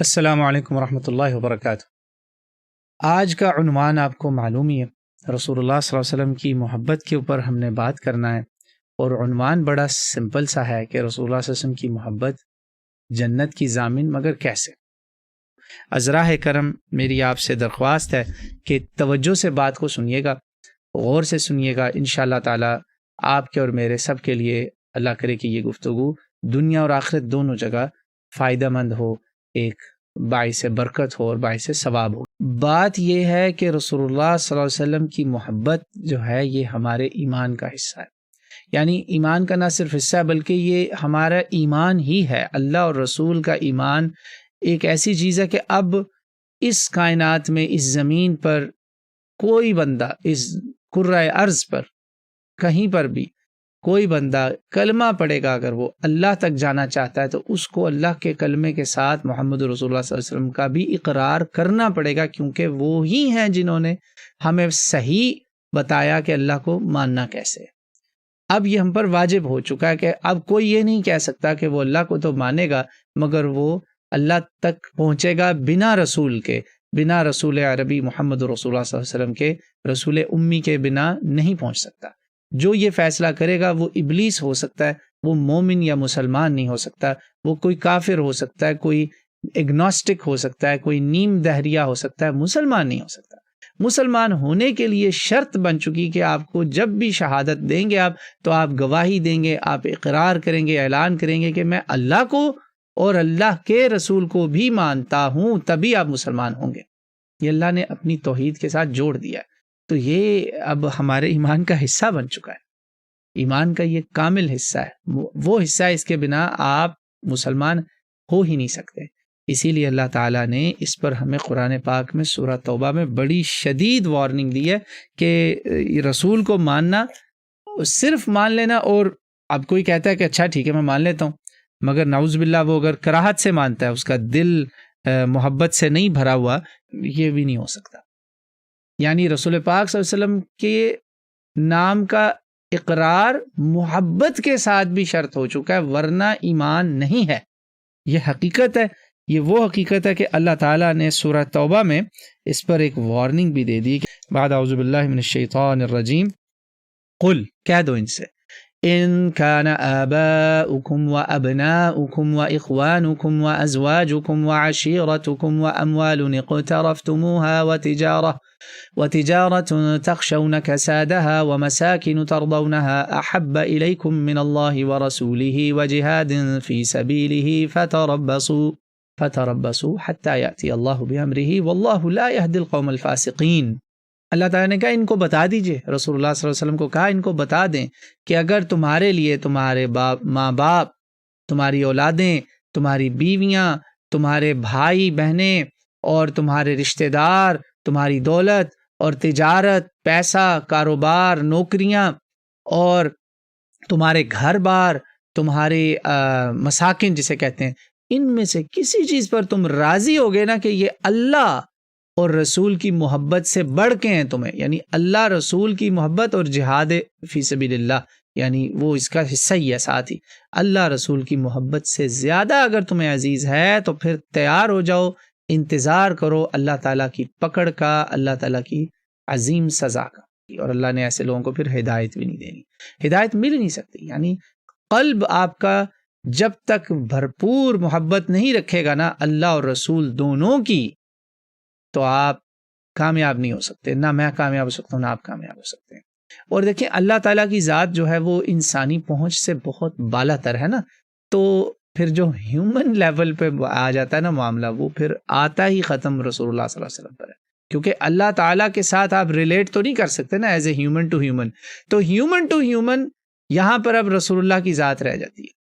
السلام علیکم ورحمۃ اللہ وبرکاتہ۔ آج کا عنوان آپ کو معلوم ہی ہے، رسول اللہ صلی اللہ علیہ وسلم کی محبت کے اوپر ہم نے بات کرنا ہے، اور عنوان بڑا سمپل سا ہے کہ رسول اللہ صلی اللہ علیہ وسلم کی محبت جنت کی ضامن، مگر کیسے؟ عذراء کرم، میری آپ سے درخواست ہے کہ توجہ سے بات کو سنیے گا، غور سے سنیے گا، انشاءاللہ تعالی آپ کے اور میرے سب کے لیے اللہ کرے کہ یہ گفتگو دنیا اور آخرت دونوں جگہ فائدہ مند ہو، ایک باعث برکت ہو اور باعث ثواب ہو۔ بات یہ ہے کہ رسول اللہ صلی اللہ علیہ وسلم کی محبت جو ہے یہ ہمارے ایمان کا حصہ ہے، یعنی ایمان کا نہ صرف حصہ ہے بلکہ یہ ہمارا ایمان ہی ہے۔ اللہ اور رسول کا ایمان ایک ایسی چیز ہے کہ اب اس کائنات میں، اس زمین پر کوئی بندہ، اس کرۂ ارض پر کہیں پر بھی کوئی بندہ کلمہ پڑھے گا، اگر وہ اللہ تک جانا چاہتا ہے تو اس کو اللہ کے کلمے کے ساتھ محمد رسول اللہ صلی اللہ علیہ وسلم کا بھی اقرار کرنا پڑے گا، کیونکہ وہ ہی ہیں جنہوں نے ہمیں صحیح بتایا کہ اللہ کو ماننا کیسے ہے۔ اب یہ ہم پر واجب ہو چکا ہے کہ اب کوئی یہ نہیں کہہ سکتا کہ وہ اللہ کو تو مانے گا مگر وہ اللہ تک پہنچے گا بنا رسول کے، بنا رسول عربی محمد رسول اللہ صلی اللہ علیہ وسلم کے، رسول امی کے بنا نہیں پہنچ سکتا۔ جو یہ فیصلہ کرے گا وہ ابلیس ہو سکتا ہے، وہ مومن یا مسلمان نہیں ہو سکتا، وہ کوئی کافر ہو سکتا ہے، کوئی اگنوسٹک ہو سکتا ہے، کوئی نیم دہریہ ہو سکتا ہے، مسلمان نہیں ہو سکتا۔ مسلمان ہونے کے لیے شرط بن چکی کہ آپ کو جب بھی شہادت دیں گے آپ، تو آپ گواہی دیں گے، آپ اقرار کریں گے، اعلان کریں گے کہ میں اللہ کو اور اللہ کے رسول کو بھی مانتا ہوں، تبھی آپ مسلمان ہوں گے۔ یہ اللہ نے اپنی توحید کے ساتھ جوڑ دیا ہے، تو یہ اب ہمارے ایمان کا حصہ بن چکا ہے، ایمان کا یہ کامل حصہ ہے، وہ حصہ ہے، اس کے بنا آپ مسلمان ہو ہی نہیں سکتے۔ اسی لیے اللہ تعالیٰ نے اس پر ہمیں قرآن پاک میں سورہ توبہ میں بڑی شدید وارننگ دی ہے کہ رسول کو ماننا، صرف مان لینا، اور اب کوئی کہتا ہے کہ اچھا ٹھیک ہے میں مان لیتا ہوں، مگر نعوذ باللہ وہ اگر کراہت سے مانتا ہے، اس کا دل محبت سے نہیں بھرا ہوا، یہ بھی نہیں ہو سکتا۔ یعنی رسول پاک صلی اللہ علیہ وسلم کے نام کا اقرار محبت کے ساتھ بھی شرط ہو چکا ہے، ورنہ ایمان نہیں ہے۔ یہ حقیقت ہے، یہ وہ حقیقت ہے کہ اللہ تعالیٰ نے سورہ توبہ میں اس پر ایک وارننگ بھی دے دی کہ بعد اعوذ باللہ من الشیطان الرجیم، قل، کہہ دو ان سے، ان كان آباؤكم وأبناؤكم وإخوانكم وأزواجكم وعشيرتكم وأموال اقترفتموها وتجارة تخشون كسادها ومساكن ترضونها أحب إليكم من الله ورسوله وجهاد في سبيله فتربصوا حتى يأتي الله بأمره والله لا يهدي القوم الفاسقين۔ اللہ تعالیٰ نے کہا ان کو بتا دیجئے، رسول اللہ صلی اللہ علیہ وسلم کو کہا ان کو بتا دیں کہ اگر تمہارے لیے تمہارے ماں باپ، تمہاری اولادیں، تمہاری بیویاں، تمہارے بھائی بہنیں اور تمہارے رشتہ دار، تمہاری دولت اور تجارت، پیسہ، کاروبار، نوکریاں، اور تمہارے گھر بار، تمہارے مساکن جسے کہتے ہیں، ان میں سے کسی چیز پر تم راضی ہوگے نا کہ یہ اللہ اور رسول کی محبت سے بڑھ کے ہیں تمہیں، یعنی اللہ رسول کی محبت اور جہاد فی سبیل اللہ، یعنی وہ اس کا حصہ ہی ہے، ساتھ ہی اللہ رسول کی محبت سے زیادہ اگر تمہیں عزیز ہے تو پھر تیار ہو جاؤ، انتظار کرو اللہ تعالیٰ کی پکڑ کا، اللہ تعالیٰ کی عظیم سزا کا۔ اور اللہ نے ایسے لوگوں کو پھر ہدایت بھی نہیں دینی، ہدایت مل نہیں سکتی۔ یعنی قلب آپ کا جب تک بھرپور محبت نہیں رکھے گا نا اللہ اور رسول دونوں کی، تو آپ کامیاب نہیں ہو سکتے، نہ میں کامیاب ہو سکتا ہوں، نہ آپ کامیاب ہو سکتے ہیں۔ اور دیکھیں اللہ تعالیٰ کی ذات جو ہے وہ انسانی پہنچ سے بہت بالا تر ہے نا، تو پھر جو ہیومن لیول پہ آ جاتا ہے نا معاملہ، وہ پھر آتا ہی ختم رسول اللہ صلی اللہ علیہ وسلم پر ہے، کیونکہ اللہ تعالیٰ کے ساتھ آپ ریلیٹ تو نہیں کر سکتے نا as a human to human, تو ہیومن ٹو ہیومن یہاں پر اب رسول اللہ کی ذات رہ جاتی ہے،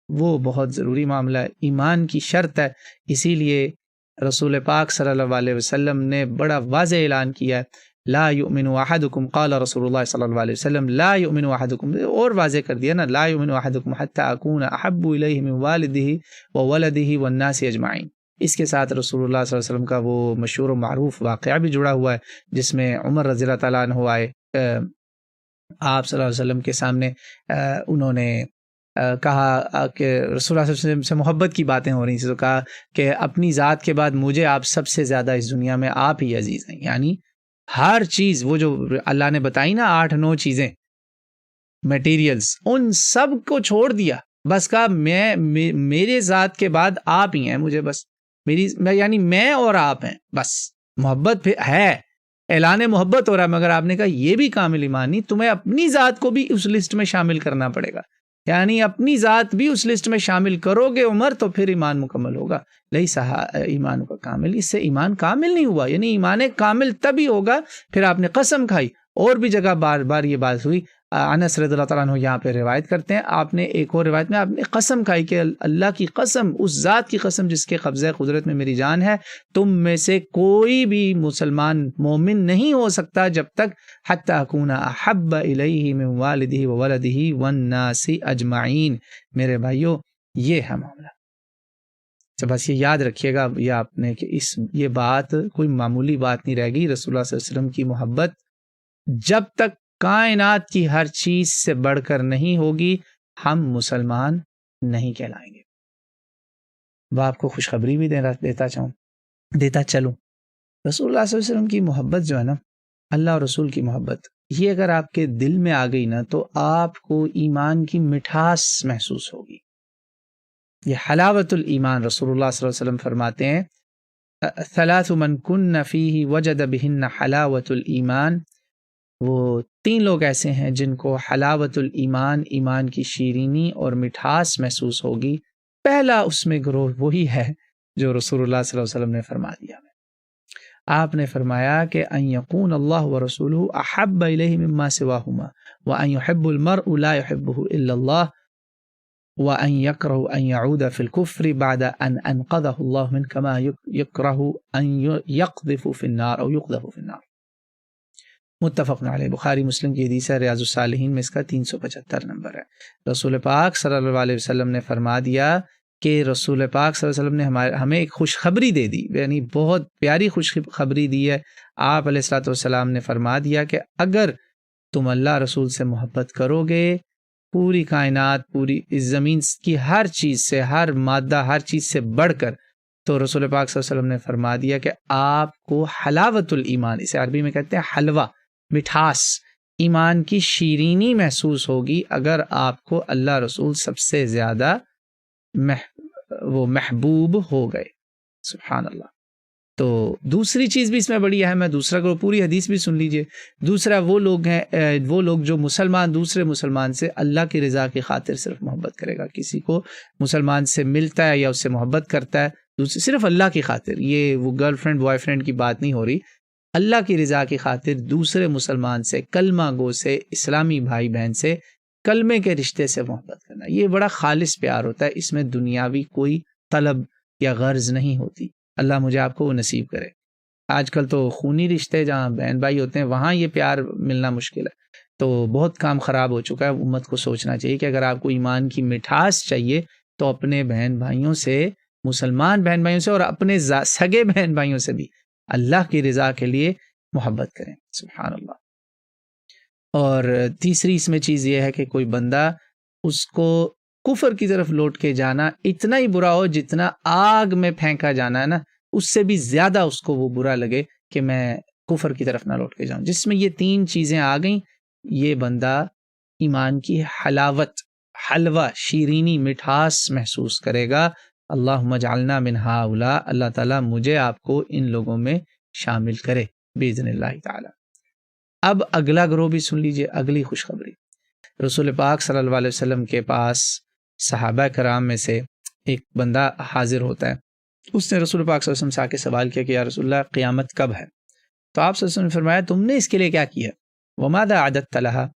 وہ بہت ضروری معاملہ ہے، ایمان کی شرط ہے۔ اسی لیے رسول پاک صلی اللہ علیہ وسلم نے بڑا واضح اعلان کیا ہے، لا یؤمن احدکم، قال رسول اللہ صلی اللہ علیہ وسلم لا یؤمن احدکم، اور واضح کر دیا نا، لا یؤمن احدکم حتی اکون احب الیہ من والدہ وولدہ والناس اجمعین۔ اس کے ساتھ رسول اللہ صلی اللہ علیہ وسلم کا وہ مشہور و معروف واقعہ بھی جڑا ہوا ہے، جس میں عمر رضی اللہ تعالیٰ عنہ آئے آپ صلی اللہ علیہ وسلم کے سامنے، انہوں نے کہا کہ رسول اللہ صلی اللہ علیہ وسلم سے محبت کی باتیں ہو رہی تھیں، تو کہا کہ اپنی ذات کے بعد مجھے آپ سب سے زیادہ اس دنیا میں آپ ہی عزیز ہیں. یعنی ہر چیز وہ جو اللہ نے بتائی نا 8-9 چیزیں میٹیریلز، ان سب کو چھوڑ دیا، بس کہا میرے ذات کے بعد آپ ہی ہیں مجھے، بس یعنی میں اور آپ ہیں بس. محبت پھر ہے، اعلان محبت ہو رہا ہے، مگر آپ نے کہا یہ بھی کامل ایمان نہیں، تمہیں اپنی ذات کو بھی اس لسٹ میں شامل کرنا پڑے گا. یعنی اپنی ذات بھی اس لسٹ میں شامل کرو گے عمر، تو پھر ایمان مکمل ہوگا. لیسا ایمان کا کامل، اس سے ایمان کامل نہیں ہوا. یعنی ایمان کامل تبھی ہوگا. پھر آپ نے قسم کھائی، اور بھی جگہ بار بار یہ بات ہوئی. انس رضی اللہ تعالیٰ عنہ یہاں پہ روایت کرتے ہیں، آپ نے ایک اور روایت میں آپ نے قسم کھائی کہ اللہ کی قسم، اس ذات کی قسم جس کے قبضہ قدرت میں میری جان ہے، تم میں سے کوئی بھی مسلمان مومن نہیں ہو سکتا جب تک حتی اکون احب الیہ من والدہ وولدہ والناس اجمعین. میرے بھائیو یہ ہے معاملہ. تو بس یہ یاد رکھیے گا یہ آپ نے کہ یہ بات کوئی معمولی بات نہیں رہ گئی. رسول اللہ صلی اللہ علیہ وسلم کی محبت جب تک کائنات کی ہر چیز سے بڑھ کر نہیں ہوگی، ہم مسلمان نہیں کہلائیں گے. وہ آپ کو خوشخبری بھی دیتا چلوں. رسول اللہ صلی اللہ علیہ وسلم کی محبت جو ہے نا، اللہ اور رسول کی محبت، یہ اگر آپ کے دل میں آ گئی نا، تو آپ کو ایمان کی مٹھاس محسوس ہوگی. یہ حلاوت الایمان، رسول اللہ صلی اللہ علیہ وسلم فرماتے ہیں ثلاث من کن فیہ وجد بہن حلاوت الایمان. وہ 3 لوگ ایسے ہیں جن کو حلاوت الایمان، ایمان کی شیرینی اور مٹھاس محسوس ہوگی. پہلا اس میں گروہ وہی ہے جو رسول اللہ صلی اللہ علیہ وسلم نے فرما دیا. آپ نے فرمایا کہ ان یکون اللہ ورسولہ احب الیہ مما سواہما وان یحب المرء لا يحبه الا اللہ وان یکرہ ان یعود فی الکفر بعد ان انقذہ اللہ من کما یکرہ ان یقذف فی النار او یقذف فی النار. متفق علیہ، بخاری مسلم کی حدیث ہے، ریاض الصالحین میں اس کا 375 نمبر ہے. رسول پاک صلی اللہ علیہ وسلم نے فرما دیا کہ رسول پاک صلی اللہ علیہ وسلم نے ہمیں ایک خوشخبری دے دی، یعنی بہت پیاری خوشخبری دی ہے. آپ علیہ الصلوۃ والسلام نے فرما دیا کہ اگر تم اللہ رسول سے محبت کرو گے، پوری کائنات، پوری اس زمین کی ہر چیز سے، ہر مادہ، ہر چیز سے بڑھ کر، تو رسول پاک صلی اللہ علیہ وسلم نے فرما دیا کہ آپ کو حلاوت الایمان، اسے عربی میں کہتے ہیں حلوہ، مٹھاس، ایمان کی شیرینی محسوس ہوگی اگر آپ کو اللہ رسول سب سے زیادہ وہ محبوب ہو گئے. سبحان اللہ. تو دوسری چیز بھی اس میں بڑی اہم ہے، دوسرا کو پوری حدیث بھی سن لیجئے. دوسرا وہ لوگ ہیں، وہ لوگ جو مسلمان دوسرے مسلمان سے اللہ کی رضا کی خاطر صرف محبت کرے گا. کسی کو مسلمان سے ملتا ہے یا اس سے محبت کرتا ہے صرف اللہ کی خاطر، یہ وہ گرل فرینڈ بوائے فرینڈ کی بات نہیں ہو رہی، اللہ کی رضا کی خاطر دوسرے مسلمان سے، کلمہ گو سے، اسلامی بھائی بہن سے، کلمے کے رشتے سے محبت کرنا، یہ بڑا خالص پیار ہوتا ہے. اس میں دنیاوی کوئی طلب یا غرض نہیں ہوتی. اللہ مجھے آپ کو وہ نصیب کرے. آج کل تو خونی رشتے جہاں بہن بھائی ہوتے ہیں وہاں یہ پیار ملنا مشکل ہے، تو بہت کام خراب ہو چکا ہے. امت کو سوچنا چاہیے کہ اگر آپ کو ایمان کی مٹھاس چاہیے تو اپنے بہن بھائیوں سے، مسلمان بہن بھائیوں سے، اور اپنے سگے بہن بھائیوں سے بھی اللہ کی رضا کے لیے محبت کریں. سبحان اللہ. اور تیسری اس میں چیز یہ ہے کہ کوئی بندہ، اس کو کفر کی طرف لوٹ کے جانا اتنا ہی برا ہو جتنا آگ میں پھینکا جانا ہے نا، اس سے بھی زیادہ اس کو وہ برا لگے کہ میں کفر کی طرف نہ لوٹ کے جاؤں. جس میں یہ 3 چیزیں آ گئیں، یہ بندہ ایمان کی حلاوت، حلوہ، شیرینی، مٹھاس محسوس کرے گا. اللہم اجعلنا من ہؤلاء، اللہ تعالیٰ مجھے آپ کو ان لوگوں میں شامل کرے باذن اللہ تعالی. اب اگلا گروہ بھی سن لیجئے، اگلی خوشخبری. رسول پاک صلی اللہ علیہ وسلم کے پاس صحابہ کرام میں سے ایک بندہ حاضر ہوتا ہے. اس نے رسول پاک صلی اللہ علیہ وسلم سے آ کے سوال کیا کہ یا رسول اللہ قیامت کب ہے؟ تو آپ صلی اللہ علیہ وسلم نے فرمایا تم نے اس کے لیے کیا کیا؟ وماذا اعددت لها؟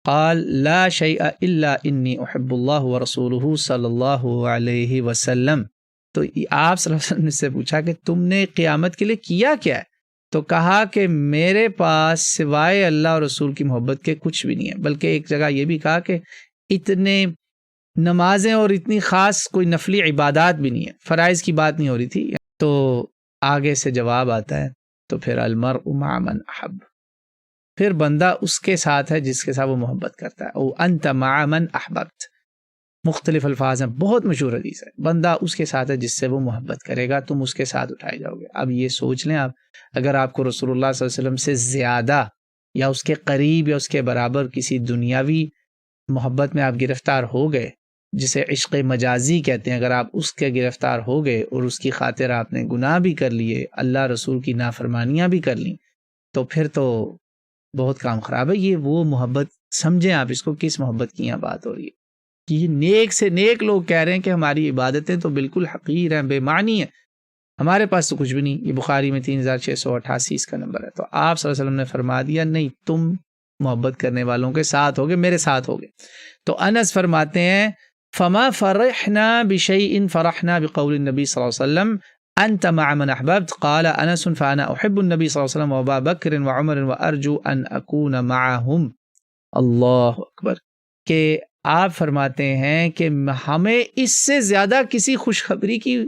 قال لا شيء الا اني احب الله ورسوله صلی اللہ علیہ وسلم. تو آپ صلی اللہ علیہ وسلم نے سے پوچھا کہ تم نے قیامت کے لیے کیا کیا ہے؟ تو کہا کہ میرے پاس سوائے اللہ اور رسول کی محبت کے کچھ بھی نہیں ہے. بلکہ ایک جگہ یہ بھی کہا کہ اتنے نمازیں اور اتنی خاص کوئی نفلی عبادات بھی نہیں ہے، فرائض کی بات نہیں ہو رہی تھی. تو آگے سے جواب آتا ہے تو پھر المرء مع من احب، پھر بندہ اس کے ساتھ ہے جس کے ساتھ وہ محبت کرتا ہے. او انت مع من احببت، مختلف الفاظ ہیں، بہت مشہور حدیث ہے، بندہ اس کے ساتھ ہے جس سے وہ محبت کرے گا، تم اس کے ساتھ اٹھائے جاؤ گے۔ اب یہ سوچ لیں آپ، اگر آپ کو رسول اللہ صلی اللہ علیہ وسلم سے زیادہ یا اس کے قریب یا اس کے برابر کسی دنیاوی محبت میں آپ گرفتار ہو گئے، جسے عشق مجازی کہتے ہیں، اگر آپ اس کے گرفتار ہو گئے اور اس کی خاطر آپ نے گناہ بھی کر لیے، اللہ رسول کی نافرمانیاں بھی کر لیں، تو پھر تو بہت کام خراب ہے۔ یہ وہ محبت سمجھیں آپ اس کو، کس محبت کی یہاں بات ہو رہی ہے کہ یہ نیک سے نیک لوگ کہہ رہے ہیں کہ ہماری عبادتیں تو بالکل حقیر ہیں، بے معنی ہیں، ہمارے پاس تو کچھ بھی نہیں۔ یہ بخاری میں 3688 اس کا نمبر ہے۔ تو آپ صلی اللہ علیہ وسلم نے فرما دیا نہیں، تم محبت کرنے والوں کے ساتھ ہوگے، میرے ساتھ ہوگے۔ تو انس فرماتے ہیں فما فرحنا بشيء فرحنا بقول النبي صلی اللہ علیہ وسلم انت مع من احببت قال انس فانا احب النبي صلی اللہ علیہ وسلم وابا بکر وعمر وارجو ان اكون معهم۔ اللہ اکبر، کہ آپ فرماتے ہیں کہ ہمیں اس سے زیادہ کسی خوشخبری کی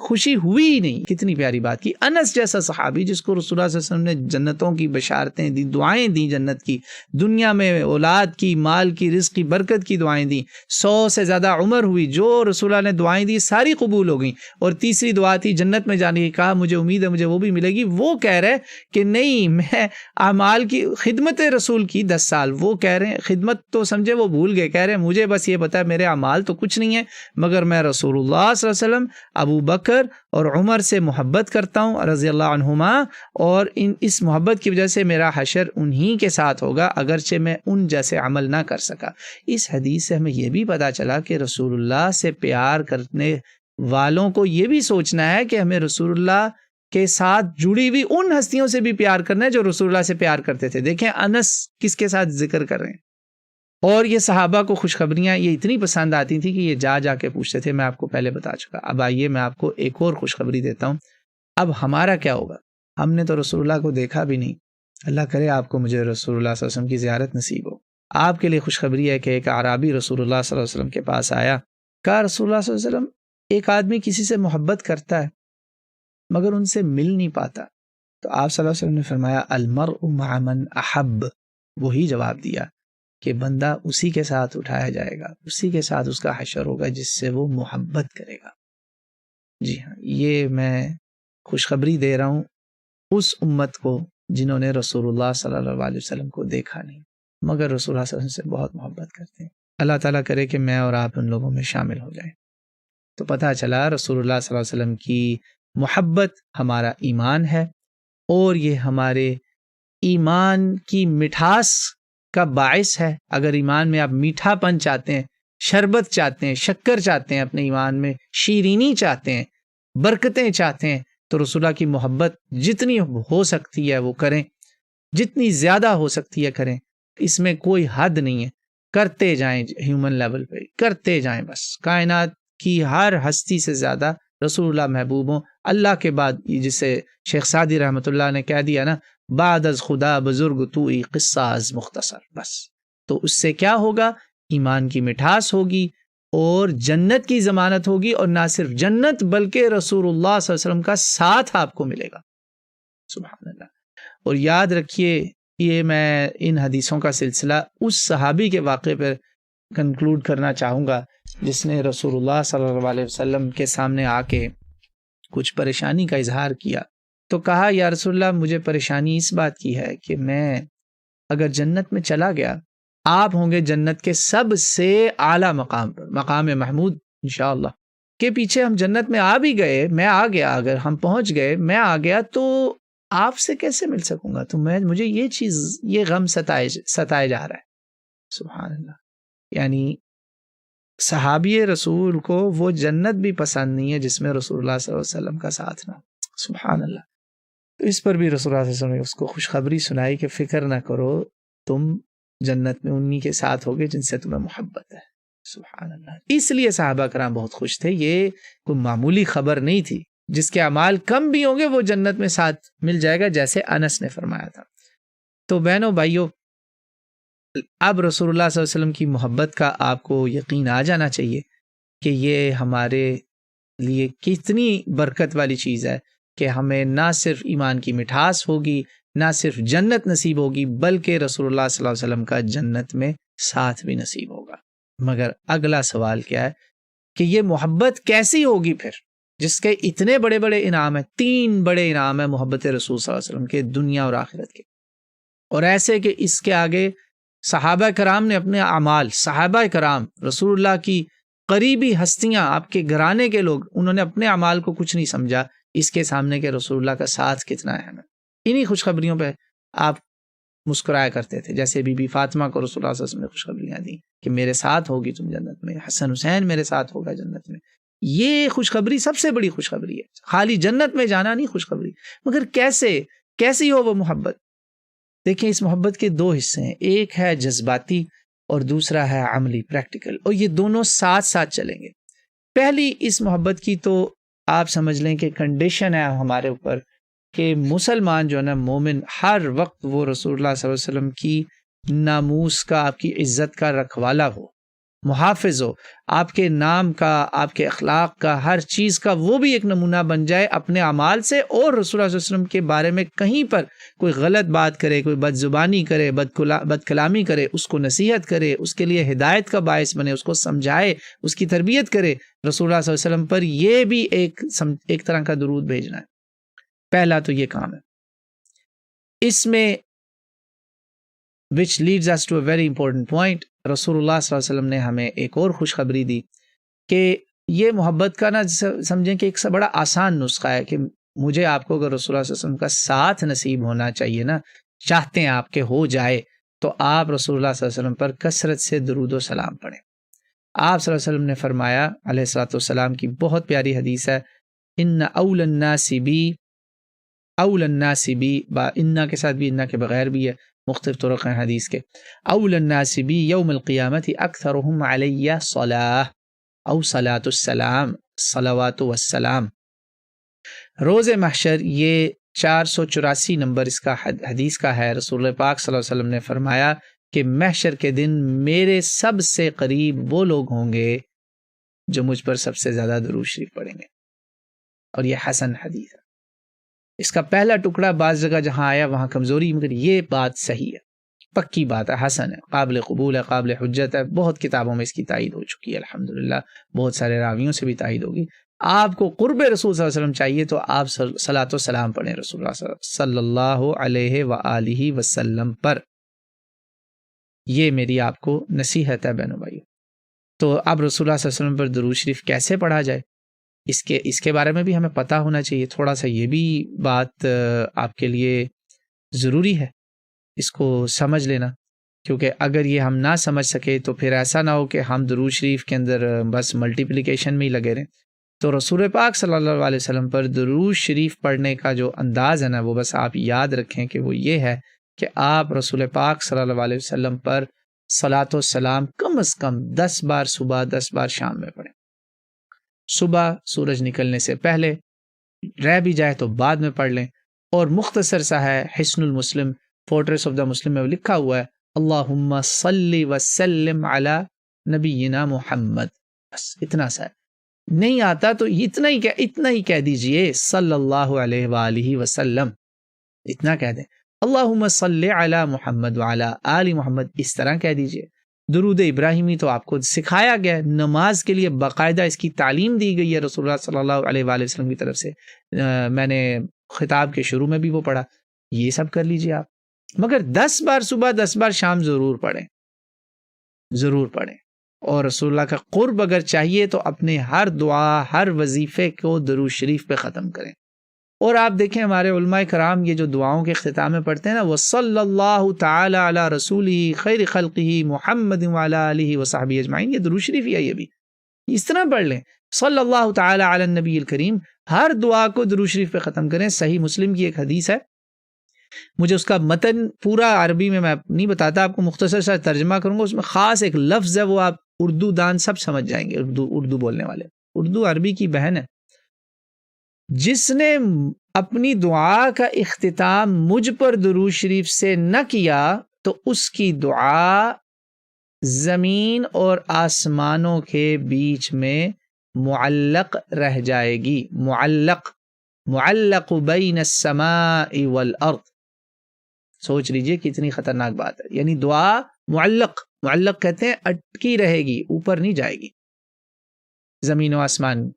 خوشی ہوئی ہی نہیں۔ کتنی پیاری بات کی۔ انس جیسا صحابی جس کو رسول اللہ صلی اللہ علیہ وسلم نے جنتوں کی بشارتیں دی، دعائیں دی جنت کی، دنیا میں اولاد کی، مال کی، رزق کی، برکت کی دعائیں دی، 100 سے زیادہ عمر ہوئی، جو رسول اللہ نے دعائیں دی ساری قبول ہو گئیں، اور تیسری دعا تھی جنت میں جانے کی، کہا مجھے امید ہے مجھے وہ بھی ملے گی۔ وہ کہہ رہے کہ نہیں، میں اعمال کی خدمت رسول کی 10 سال، وہ کہہ رہے ہیں خدمت تو سمجھے وہ بھول گئے، کہہ رہے ہیں مجھے بس یہ پتا ہے میرے اعمال تو کچھ نہیں ہے، مگر میں رسول اللہ صلی اللہ علیہ وسلم، ابو بکر اور عمر سے محبت کرتا ہوں رضی اللہ عنہما، اور اس محبت کی وجہ سے میرا حشر انہی کے ساتھ ہوگا اگرچہ میں ان جیسے عمل نہ کر سکا۔ اس حدیث سے ہمیں یہ بھی پتا چلا کہ رسول اللہ سے پیار کرنے والوں کو یہ بھی سوچنا ہے کہ ہمیں رسول اللہ کے ساتھ جڑی ہوئی ان ہستیوں سے بھی پیار کرنا ہے جو رسول اللہ سے پیار کرتے تھے۔ دیکھیں انس کس کے ساتھ ذکر کر رہے ہیں، اور یہ صحابہ کو خوشخبریاں یہ اتنی پسند آتی تھیں کہ یہ جا جا کے پوچھتے تھے، میں آپ کو پہلے بتا چکا۔ اب آئیے میں آپ کو ایک اور خوشخبری دیتا ہوں۔ اب ہمارا کیا ہوگا؟ ہم نے تو رسول اللہ کو دیکھا بھی نہیں، اللہ کرے آپ کو مجھے رسول اللہ صلی اللہ علیہ وسلم کی زیارت نصیب ہو۔ آپ کے لیے خوشخبری ہے کہ ایک اعرابی رسول اللہ صلی اللہ علیہ وسلم کے پاس آیا، کہا رسول اللہ صلی اللہ علیہ وسلم ایک آدمی کسی سے محبت کرتا ہے مگر ان سے مل نہیں پاتا۔ تو آپ صلی اللہ علیہ وسلم نے فرمایا المرء مع من احب، وہی جواب دیا کہ بندہ اسی کے ساتھ اٹھایا جائے گا، اسی کے ساتھ اس کا حشر ہوگا جس سے وہ محبت کرے گا۔ جی ہاں، یہ میں خوشخبری دے رہا ہوں اس امت کو جنہوں نے رسول اللہ صلی اللہ علیہ وسلم کو دیکھا نہیں مگر رسول اللہ صلی اللہ علیہ وسلم سے بہت محبت کرتے ہیں۔ اللہ تعالیٰ کرے کہ میں اور آپ ان لوگوں میں شامل ہو جائیں۔ تو پتہ چلا رسول اللہ صلی اللہ علیہ وسلم کی محبت ہمارا ایمان ہے، اور یہ ہمارے ایمان کی مٹھاس کا باعث ہے۔ اگر ایمان میں آپ میٹھا پن چاہتے ہیں، شربت چاہتے ہیں، شکر چاہتے ہیں، اپنے ایمان میں شیرینی چاہتے ہیں، برکتیں چاہتے ہیں، تو رسول اللہ کی محبت جتنی ہو سکتی ہے وہ کریں، جتنی زیادہ ہو سکتی ہے کریں، اس میں کوئی حد نہیں ہے، کرتے جائیں، ہیومن لیول پہ کرتے جائیں، بس کائنات کی ہر ہستی سے زیادہ رسول اللہ محبوب ہوں۔ اللہ کے بعد جسے شیخ سعدی رحمۃ اللہ نے کہہ دیا نا، بعد از خدا بزرگ توئی قصہ از مختصر، بس تو اس سے کیا ہوگا؟ ایمان کی مٹھاس ہوگی اور جنت کی ضمانت ہوگی، اور نہ صرف جنت بلکہ رسول اللہ صلی اللہ علیہ وسلم کا ساتھ آپ کو ملے گا۔ سبحان اللہ۔ اور یاد رکھیے، یہ میں ان حدیثوں کا سلسلہ اس صحابی کے واقعے پر کنکلوڈ کرنا چاہوں گا جس نے رسول اللہ صلی اللہ علیہ وسلم کے سامنے آ کے کچھ پریشانی کا اظہار کیا، تو کہا یا رسول اللہ مجھے پریشانی اس بات کی ہے کہ میں اگر جنت میں چلا گیا، آپ ہوں گے جنت کے سب سے اعلیٰ مقام پر، مقام محمود انشاءاللہ، کے پیچھے ہم جنت میں آ بھی گئے، میں آ گیا، اگر ہم پہنچ گئے، میں آ گیا، تو آپ سے کیسے مل سکوں گا؟ تو مجھے یہ چیز، یہ غم ستائے جا رہا ہے۔ سبحان اللہ۔ یعنی صحابی رسول کو وہ جنت بھی پسند نہیں ہے جس میں رسول اللہ صلی اللہ علیہ وسلم کا ساتھ نہ۔ سبحان اللہ۔ تو اس پر بھی رسول اللہ صلی اللہ علیہ وسلم نے اس کو خوشخبری سنائی کہ فکر نہ کرو، تم جنت میں انہی کے ساتھ ہوگے جن سے تمہیں محبت ہے۔ سبحان اللہ۔ اس لیے صحابہ کرام بہت خوش تھے، یہ کوئی معمولی خبر نہیں تھی۔ جس کے اعمال کم بھی ہوں گے وہ جنت میں ساتھ مل جائے گا، جیسے انس نے فرمایا تھا۔ تو بہنوں بھائیوں، اب رسول اللہ صلی اللہ علیہ وسلم کی محبت کا آپ کو یقین آ جانا چاہیے کہ یہ ہمارے لیے کتنی برکت والی چیز ہے کہ ہمیں نہ صرف ایمان کی مٹھاس ہوگی، نہ صرف جنت نصیب ہوگی، بلکہ رسول اللہ صلی اللہ علیہ وسلم کا جنت میں ساتھ بھی نصیب ہوگا۔ مگر اگلا سوال کیا ہے کہ یہ محبت کیسی ہوگی پھر، جس کے اتنے بڑے بڑے انعام ہیں، 3 بڑے انعام ہیں محبت رسول صلی اللہ علیہ وسلم کے، دنیا اور آخرت کے، اور ایسے کہ اس کے آگے صحابہ کرام نے اپنے اعمال، صحابہ کرام رسول اللہ کی قریبی ہستیاں، آپ کے گھرانے کے لوگ، انہوں نے اپنے اعمال کو کچھ نہیں سمجھا اس کے سامنے کہ رسول اللہ کا ساتھ کتنا اہم ہے۔ انہی خوشخبریوں پہ آپ مسکرایا کرتے تھے، جیسے بی بی فاطمہ کو رسول اللہ صلی اللہ علیہ وسلم نے خوشخبریاں دیں کہ میرے ساتھ ہوگی تم جنت میں، حسن حسین میرے ساتھ ہوگا جنت میں۔ یہ خوشخبری سب سے بڑی خوشخبری ہے، خالی جنت میں جانا نہیں خوشخبری، مگر کیسی ہو وہ محبت؟ دیکھیں اس محبت کے 2 حصے ہیں، ایک ہے جذباتی اور دوسرا ہے عملی، پریکٹیکل، اور یہ دونوں ساتھ ساتھ چلیں گے۔ پہلی اس محبت کی تو آپ سمجھ لیں کہ کنڈیشن ہے ہمارے اوپر کہ مسلمان جو ہے نا، مومن، ہر وقت وہ رسول اللہ صلی اللہ علیہ وسلم کی ناموس کا، آپ کی عزت کا رکھوالا ہو، محافظ ہو، آپ کے نام کا، آپ کے اخلاق کا، ہر چیز کا وہ بھی ایک نمونہ بن جائے اپنے اعمال سے، اور رسول اللہ صلی اللہ علیہ وسلم کے بارے میں کہیں پر کوئی غلط بات کرے، کوئی بد زبانی کرے، بد کلامی کرے، اس کو نصیحت کرے، اس کے لیے ہدایت کا باعث بنے، اس کو سمجھائے، اس کی تربیت کرے رسول اللہ صلی اللہ علیہ وسلم پر، یہ بھی ایک طرح کا درود بھیجنا ہے۔ پہلا تو یہ کام ہے۔ اس میں which leads us to a very important point، رسول اللہ صلی اللہ علیہ وسلم نے ہمیں ایک اور خوشخبری دی کہ یہ محبت کا نا سمجھیں کہ ایک سا بڑا آسان نسخہ ہے کہ مجھے آپ کو اگر رسول اللہ صلی اللہ علیہ وسلم کا ساتھ نصیب ہونا چاہیے نا، چاہتے ہیں آپ کے ہو جائے، تو آپ رسول اللہ صلی اللہ علیہ وسلم پر کثرت سے درود و سلام پڑھیں۔ آپ صلی اللہ علیہ وسلم نے فرمایا، علیہ الصلوۃ والسلام کی بہت پیاری حدیث ہے، ان اول الناس بی، اول الناس بی، انا کے ساتھ بھی، انا کے بغیر بھی ہے، مختلف طرق ہیں حدیث کے، اول الناس بی یوم القیامت اکثرهم علی صلاۃ او صلاۃ السلام، صلوات والسلام۔ روز محشر یہ 484 نمبر اس کا حدیث کا ہے، رسول پاک صلی اللہ علیہ وسلم نے فرمایا کہ محشر کے دن میرے سب سے قریب وہ لوگ ہوں گے جو مجھ پر سب سے زیادہ درود شریف پڑھیں گے، اور یہ حسن حدیث ہے۔ اس کا پہلا ٹکڑا بعض جگہ جہاں آیا وہاں کمزوری، مگر یہ بات صحیح ہے، پکی بات ہے، حسن ہے، قابل قبول ہے، قابل حجت ہے، بہت کتابوں میں اس کی تائید ہو چکی ہے الحمدللہ، بہت سارے راویوں سے بھی تائید ہوگی۔ آپ کو قرب رسول صلی اللہ علیہ وسلم چاہیے تو آپ صلاۃ و سلام پڑھیں رسول اللہ صلی اللہ علیہ وآلہ وسلم پر، یہ میری آپ کو نصیحت ہے بہنوں بھائیو۔ تو اب رسول اللہ صلی اللہ علیہ وسلم پر درود شریف کیسے پڑھا جائے، اس کے بارے میں بھی ہمیں پتہ ہونا چاہیے، تھوڑا سا یہ بھی بات آپ کے لیے ضروری ہے، اس کو سمجھ لینا، کیونکہ اگر یہ ہم نہ سمجھ سکے تو پھر ایسا نہ ہو کہ ہم درود شریف کے اندر بس ملٹیپلیکیشن میں ہی لگے رہیں۔ تو رسول پاک صلی اللہ علیہ وسلم پر درود شریف پڑھنے کا جو انداز ہے نا، وہ بس آپ یاد رکھیں کہ وہ یہ ہے کہ آپ رسول پاک صلی اللہ علیہ وسلم پر صلاۃ و سلام کم از کم 10 بار صبح، 10 بار شام میں پڑھیں، صبح سورج نکلنے سے پہلے، رہ بھی جائے تو بعد میں پڑھ لیں، اور مختصر سا ہے، حصن المسلم، فورٹریس آف دا مسلم میں لکھا ہوا ہے، اللہم صلی وسلم علی نبینا محمد، بس اتنا سا ہے۔ نہیں آتا تو اتنا ہی کہہ دیجئے، صلی اللہ علیہ وآلہ وسلم، اتنا کہہ دیں، اللہم صلی علی محمد وعلی آل محمد، اس طرح کہہ دیجئے۔ درود ابراہیمی تو آپ کو سکھایا گیا ہے، نماز کے لیے باقاعدہ اس کی تعلیم دی گئی ہے رسول اللہ صلی اللہ علیہ وآلہ وسلم کی طرف سے، میں نے خطاب کے شروع میں بھی وہ پڑھا، یہ سب کر لیجئے آپ، مگر 10 بار صبح، 10 بار شام ضرور پڑھیں، ضرور پڑھیں۔ اور رسول اللہ کا قرب اگر چاہیے تو اپنے ہر دعا، ہر وظیفے کو درود شریف پہ ختم کریں۔ اور آپ دیکھیں ہمارے علماء کرام یہ جو دعاؤں کے اختتام میں پڑھتے ہیں نا، وصلی اللہ تعالی علی رسولہ خیر خلقہ محمد وعلی آلہ وصحبہ اجمعین، یہ درود شریف ہی ہے، یہ بھی اس طرح پڑھ لیں، صلی اللہ تعالی علی النبی الکریم، ہر دعا کو درود شریف پہ ختم کریں۔ صحیح مسلم کی ایک حدیث ہے، مجھے اس کا متن پورا عربی میں نہیں بتاتا، آپ کو مختصر سا ترجمہ کروں گا، اس میں خاص ایک لفظ ہے، وہ آپ اردو دان سب سمجھ جائیں گے، اردو بولنے والے، اردو عربی کی بہن ہے، جس نے اپنی دعا کا اختتام مجھ پر درود شریف سے نہ کیا تو اس کی دعا زمین اور آسمانوں کے بیچ میں معلق رہ جائے گی، معلق بین السماء والارض۔ سوچ لیجئے کتنی خطرناک بات ہے، یعنی دعا معلق، معلق کہتے ہیں اٹکی رہے گی، اوپر نہیں جائے گی، زمین و آسمان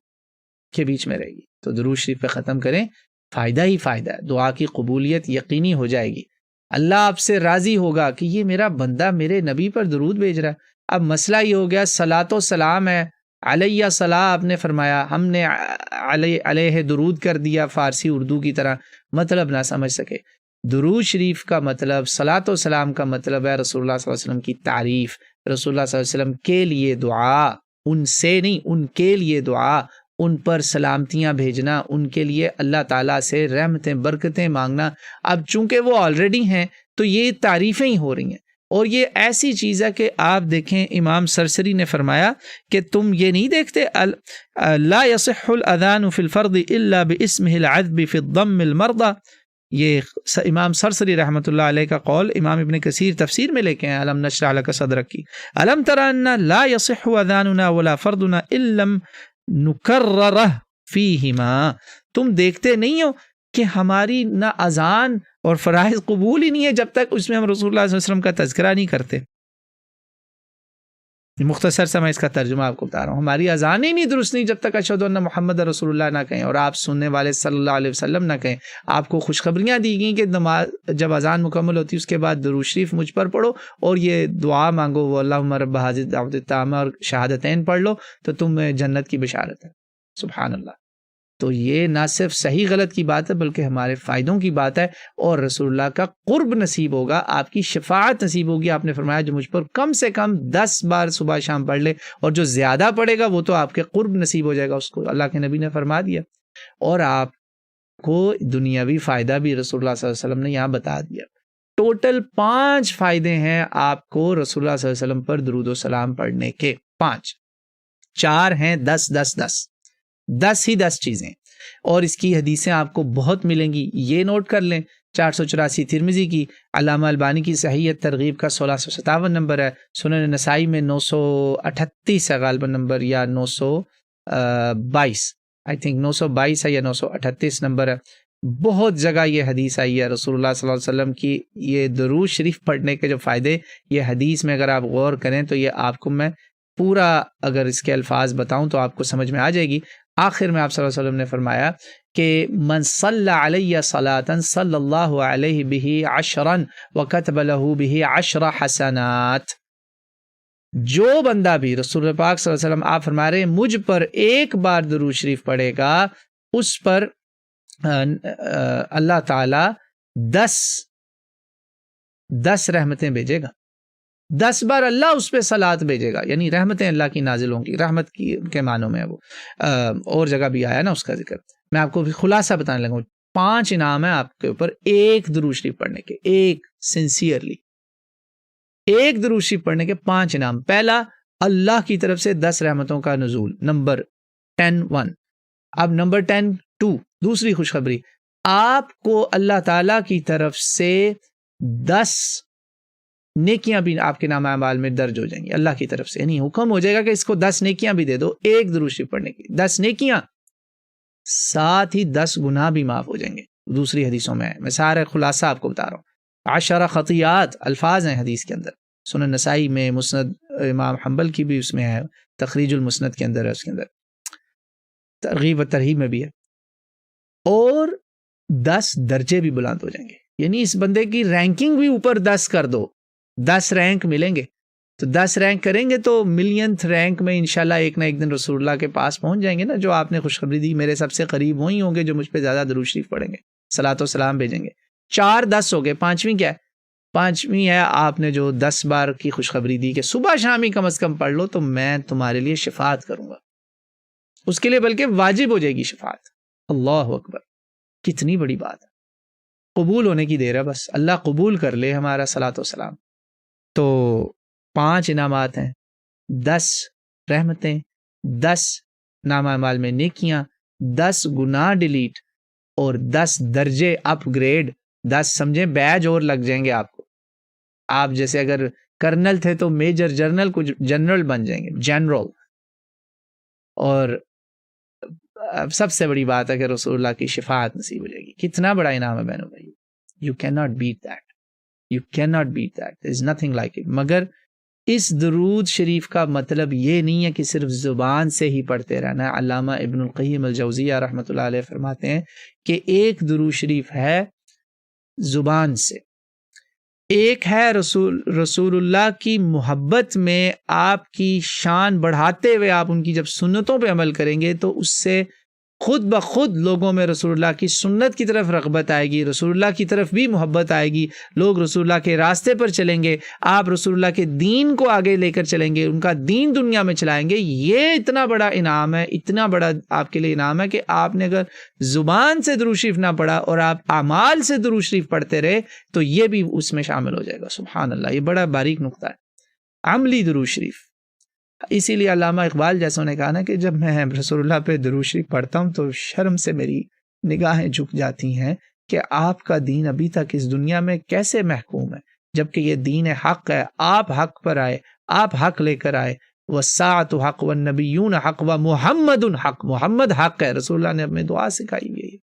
کے بیچ میں رہے گی۔ تو درود شریف پہ ختم کریں، فائدہ ہی فائدہ ہے، دعا کی قبولیت یقینی ہو جائے گی، اللہ آپ سے راضی ہوگا کہ یہ میرا بندہ میرے نبی پر درود بھیج رہا ہے۔ اب مسئلہ یہ ہو گیا صلاۃ و سلام ہے، علیہ صلاح آپ نے فرمایا، ہم نے علیہ درود کر دیا فارسی اردو کی طرح، مطلب نہ سمجھ سکے۔ درود شریف کا مطلب، صلاۃ و سلام کا مطلب ہے رسول اللہ صلی اللہ علیہ وسلم کی تعریف، رسول اللہ صلی اللہ علیہ وسلم کے لیے دعا، ان سے نہیں، ان کے لیے دعا، ان پر سلامتیاں بھیجنا، ان کے لیے اللہ تعالیٰ سے رحمتیں برکتیں مانگنا۔ اب چونکہ وہ آلریڈی ہیں تو یہ تعریفیں ہی ہو رہی ہیں، اور یہ ایسی چیز ہے کہ آپ دیکھیں امام سرسری نے فرمایا کہ تم یہ نہیں دیکھتے لا يصح الاذان فی الفرض الا باسمه العذب فی الضم المرضى، یہ امام سرسری رحمۃ اللہ علیہ کا قول امام ابن کثیر تفسیر میں لے کے ہیں علم نشرح لک صدرک کی، الم تر ان لا يصح اذاننا ولا فرضنا الا لم نکررہ فیہما، تم دیکھتے نہیں ہو کہ ہماری نہ اذان اور فرائض قبول ہی نہیں ہے جب تک اس میں ہم رسول اللہ صلی اللہ علیہ وسلم کا تذکرہ نہیں کرتے۔ مختصر سا میں اس کا ترجمہ آپ کو بتا رہا ہوں، ہماری اذان ہی نہیں درست نہیں جب تک اشہد ان محمد رسول اللہ نہ کہیں، اور آپ سننے والے صلی اللہ علیہ وسلم نہ کہیں۔ آپ کو خوشخبریاں دی گئیں کہ نماز جب اذان مکمل ہوتی ہے اس کے بعد درود شریف مجھ پر پڑھو اور یہ دعا مانگو، وہ اللہم رب ھذہ الدعوۃ التامہ اور شہادتین پڑھ لو تو تمہیں جنت کی بشارت ہے۔ سبحان اللہ۔ تو یہ نہ صرف صحیح غلط کی بات ہے بلکہ ہمارے فائدوں کی بات ہے، اور رسول اللہ کا قرب نصیب ہوگا، آپ کی شفاعت نصیب ہوگی۔ آپ نے فرمایا جو مجھ پر کم سے کم 10 بار صبح شام پڑھ لے، اور جو زیادہ پڑھے گا وہ تو آپ کے قرب نصیب ہو جائے گا، اس کو اللہ کے نبی نے فرما دیا، اور آپ کو دنیاوی فائدہ بھی رسول اللہ صلی اللہ علیہ وسلم نے یہاں بتا دیا۔ ٹوٹل 5 فائدے ہیں آپ کو رسول اللہ صلی اللہ علیہ وسلم پر درود و سلام پڑھنے کے، 5، 4 ہیں 10 10 10 10 ہی 10 چیزیں، اور اس کی حدیثیں آپ کو بہت ملیں گی، یہ نوٹ کر لیں۔ 484 ترمذی کی، علامہ البانی کی صحیح ترغیب کا 1657 نمبر ہے، سنن نسائی میں 938 ہے غالباً نمبر، یا 922، آئی تھنک 922 ہے یا 938 نمبر ہے۔ بہت جگہ یہ حدیث آئی ہے رسول اللہ صلی اللہ علیہ وسلم کی یہ درود شریف پڑھنے کے جو فائدے، یہ حدیث میں اگر آپ غور کریں تو یہ آپ کو میں پورا اگر اس کے الفاظ بتاؤں تو آپ کو سمجھ میں آ جائے گی۔ آخر میں آپ صلی اللہ علیہ وسلم نے فرمایا کہ من صلی علیہ صلاۃ صلی اللہ علیہ بہ 10 وکتب لہ بہ 10 حسنات، جو بندہ بھی، رسول پاک صلی اللہ علیہ وسلم آپ فرما رہے ہیں مجھ پر ایک بار درود شریف پڑھے گا، اس پر اللہ تعالی 10 رحمتیں بھیجے گا، 10 بار اللہ اس پہ صلات بھیجے گا، یعنی رحمتیں اللہ کی نازل ہوں گی، رحمت کی کے معنوں میں ہے وہ، اور جگہ بھی آیا نا اس کا ذکر۔ میں آپ کو خلاصہ بتانے لگا ہوں، 5 انعام ہیں آپ کے اوپر ایک درود شریف پڑھنے کے، ایک سنسیئرلی ایک درود شریف پڑھنے کے 5 انعام۔ پہلا، اللہ کی طرف سے 10 رحمتوں کا نزول، نمبر 10 1۔ اب نمبر 10 2، دوسری خوشخبری، آپ کو اللہ تعالی کی طرف سے 10 نیکیاں بھی آپ کے نام اعمال میں درج ہو جائیں گی اللہ کی طرف سے، یعنی حکم ہو جائے گا کہ اس کو 10 نیکیاں بھی دے دو ایک درود شریف پڑھنے کی، 10 نیکیاں، ساتھ ہی 10 گناہ بھی معاف ہو جائیں گے۔ دوسری حدیثوں میں میں سارا خلاصہ آپ کو بتا رہا ہوں، 10 خطیات الفاظ ہیں حدیث کے اندر، سنن نسائی میں، مسند امام حنبل کی بھی اس میں ہے، تخریج المسند کے اندر ہے، اس کے اندر ترغیب و ترہیب میں بھی ہے، اور 10 درجے بھی بلند ہو جائیں گے، یعنی اس بندے کی رینکنگ بھی اوپر 10 کر دو، 10 رینک ملیں گے، تو 10 رینک کریں گے تو ملینتھ رینک میں انشاءاللہ ایک نہ ایک دن رسول اللہ کے پاس پہنچ جائیں گے نا، جو آپ نے خوشخبری دی میرے سب سے قریب وہی ہوں گے جو مجھ پہ زیادہ درود شریف پڑھیں گے، صلاۃ و سلام بھیجیں گے۔ 4 10 ہو گئے، 5ویں کیا ہے؟ 5ویں ہے آپ نے جو 10 بار کی خوشخبری دی کہ صبح شام ہی کم از کم پڑھ لو تو میں تمہارے لیے شفاعت کروں گا، اس کے لیے بلکہ واجب ہو جائے گی شفاعت۔ اللہ اکبر، کتنی بڑی بات ہے، قبول ہونے کی دیر ہے، بس اللہ قبول کر لے ہمارا صلاۃ و سلام۔ تو 5 انعامات ہیں، 10 رحمتیں، 10 نامہ اعمال میں نیکیاں، 10 گناہ ڈیلیٹ، اور 10 درجے اپ گریڈ، 10 سمجھیں بیج اور لگ جائیں گے آپ کو، آپ جیسے اگر کرنل تھے تو میجر جنرل کچھ جنرل بن جائیں گے، جنرل۔ اور سب سے بڑی بات ہے کہ رسول اللہ کی شفاعت نصیب ہو جائے گی، کتنا بڑا انعام ہے بہنوں بھائی، you can not beat that, you can not beat that, there is nothing like it. مگر اس درود شریف کا مطلب یہ نہیں ہے کہ صرف زبان سے ہی پڑھتے رہنا ہے۔ علامہ ابن القیم الجوزیہ رحمۃ اللہ علیہ فرماتے ہیں کہ ایک درود شریف ہے زبان سے، ایک ہے رسول اللہ کی محبت میں آپ کی شان بڑھاتے ہوئے آپ ان کی جب سنتوں پہ عمل کریں گے تو اس سے خود بخود لوگوں میں رسول اللہ کی سنت کی طرف رغبت آئے گی، رسول اللہ کی طرف بھی محبت آئے گی، لوگ رسول اللہ کے راستے پر چلیں گے، آپ رسول اللہ کے دین کو آگے لے کر چلیں گے، ان کا دین دنیا میں چلائیں گے۔ یہ اتنا بڑا انعام ہے، اتنا بڑا آپ کے لیے انعام ہے کہ آپ نے اگر زبان سے درود شریف نہ پڑھا اور آپ اعمال سے درود شریف پڑھتے رہے تو یہ بھی اس میں شامل ہو جائے گا۔ سبحان اللہ، یہ بڑا باریک نقطہ ہے، عملی درود شریف۔ اسی لیے علامہ اقبال جیسوں نے کہا نا کہ جب میں رسول اللہ پہ درود شریف پڑھتا ہوں تو شرم سے میری نگاہیں جھک جاتی ہیں کہ آپ کا دین ابھی تک اس دنیا میں کیسے محکوم ہے، جبکہ یہ دین حق ہے، آپ حق پر آئے، آپ حق لے کر آئے۔ وَالسَّاعَةُ حق وَالنَّبِيُّونَ حق وَمُحَمَّدٌ حق، محمد حق ہے۔ رسول اللہ نے اپنے دعا سکھائی ہوئی ہے،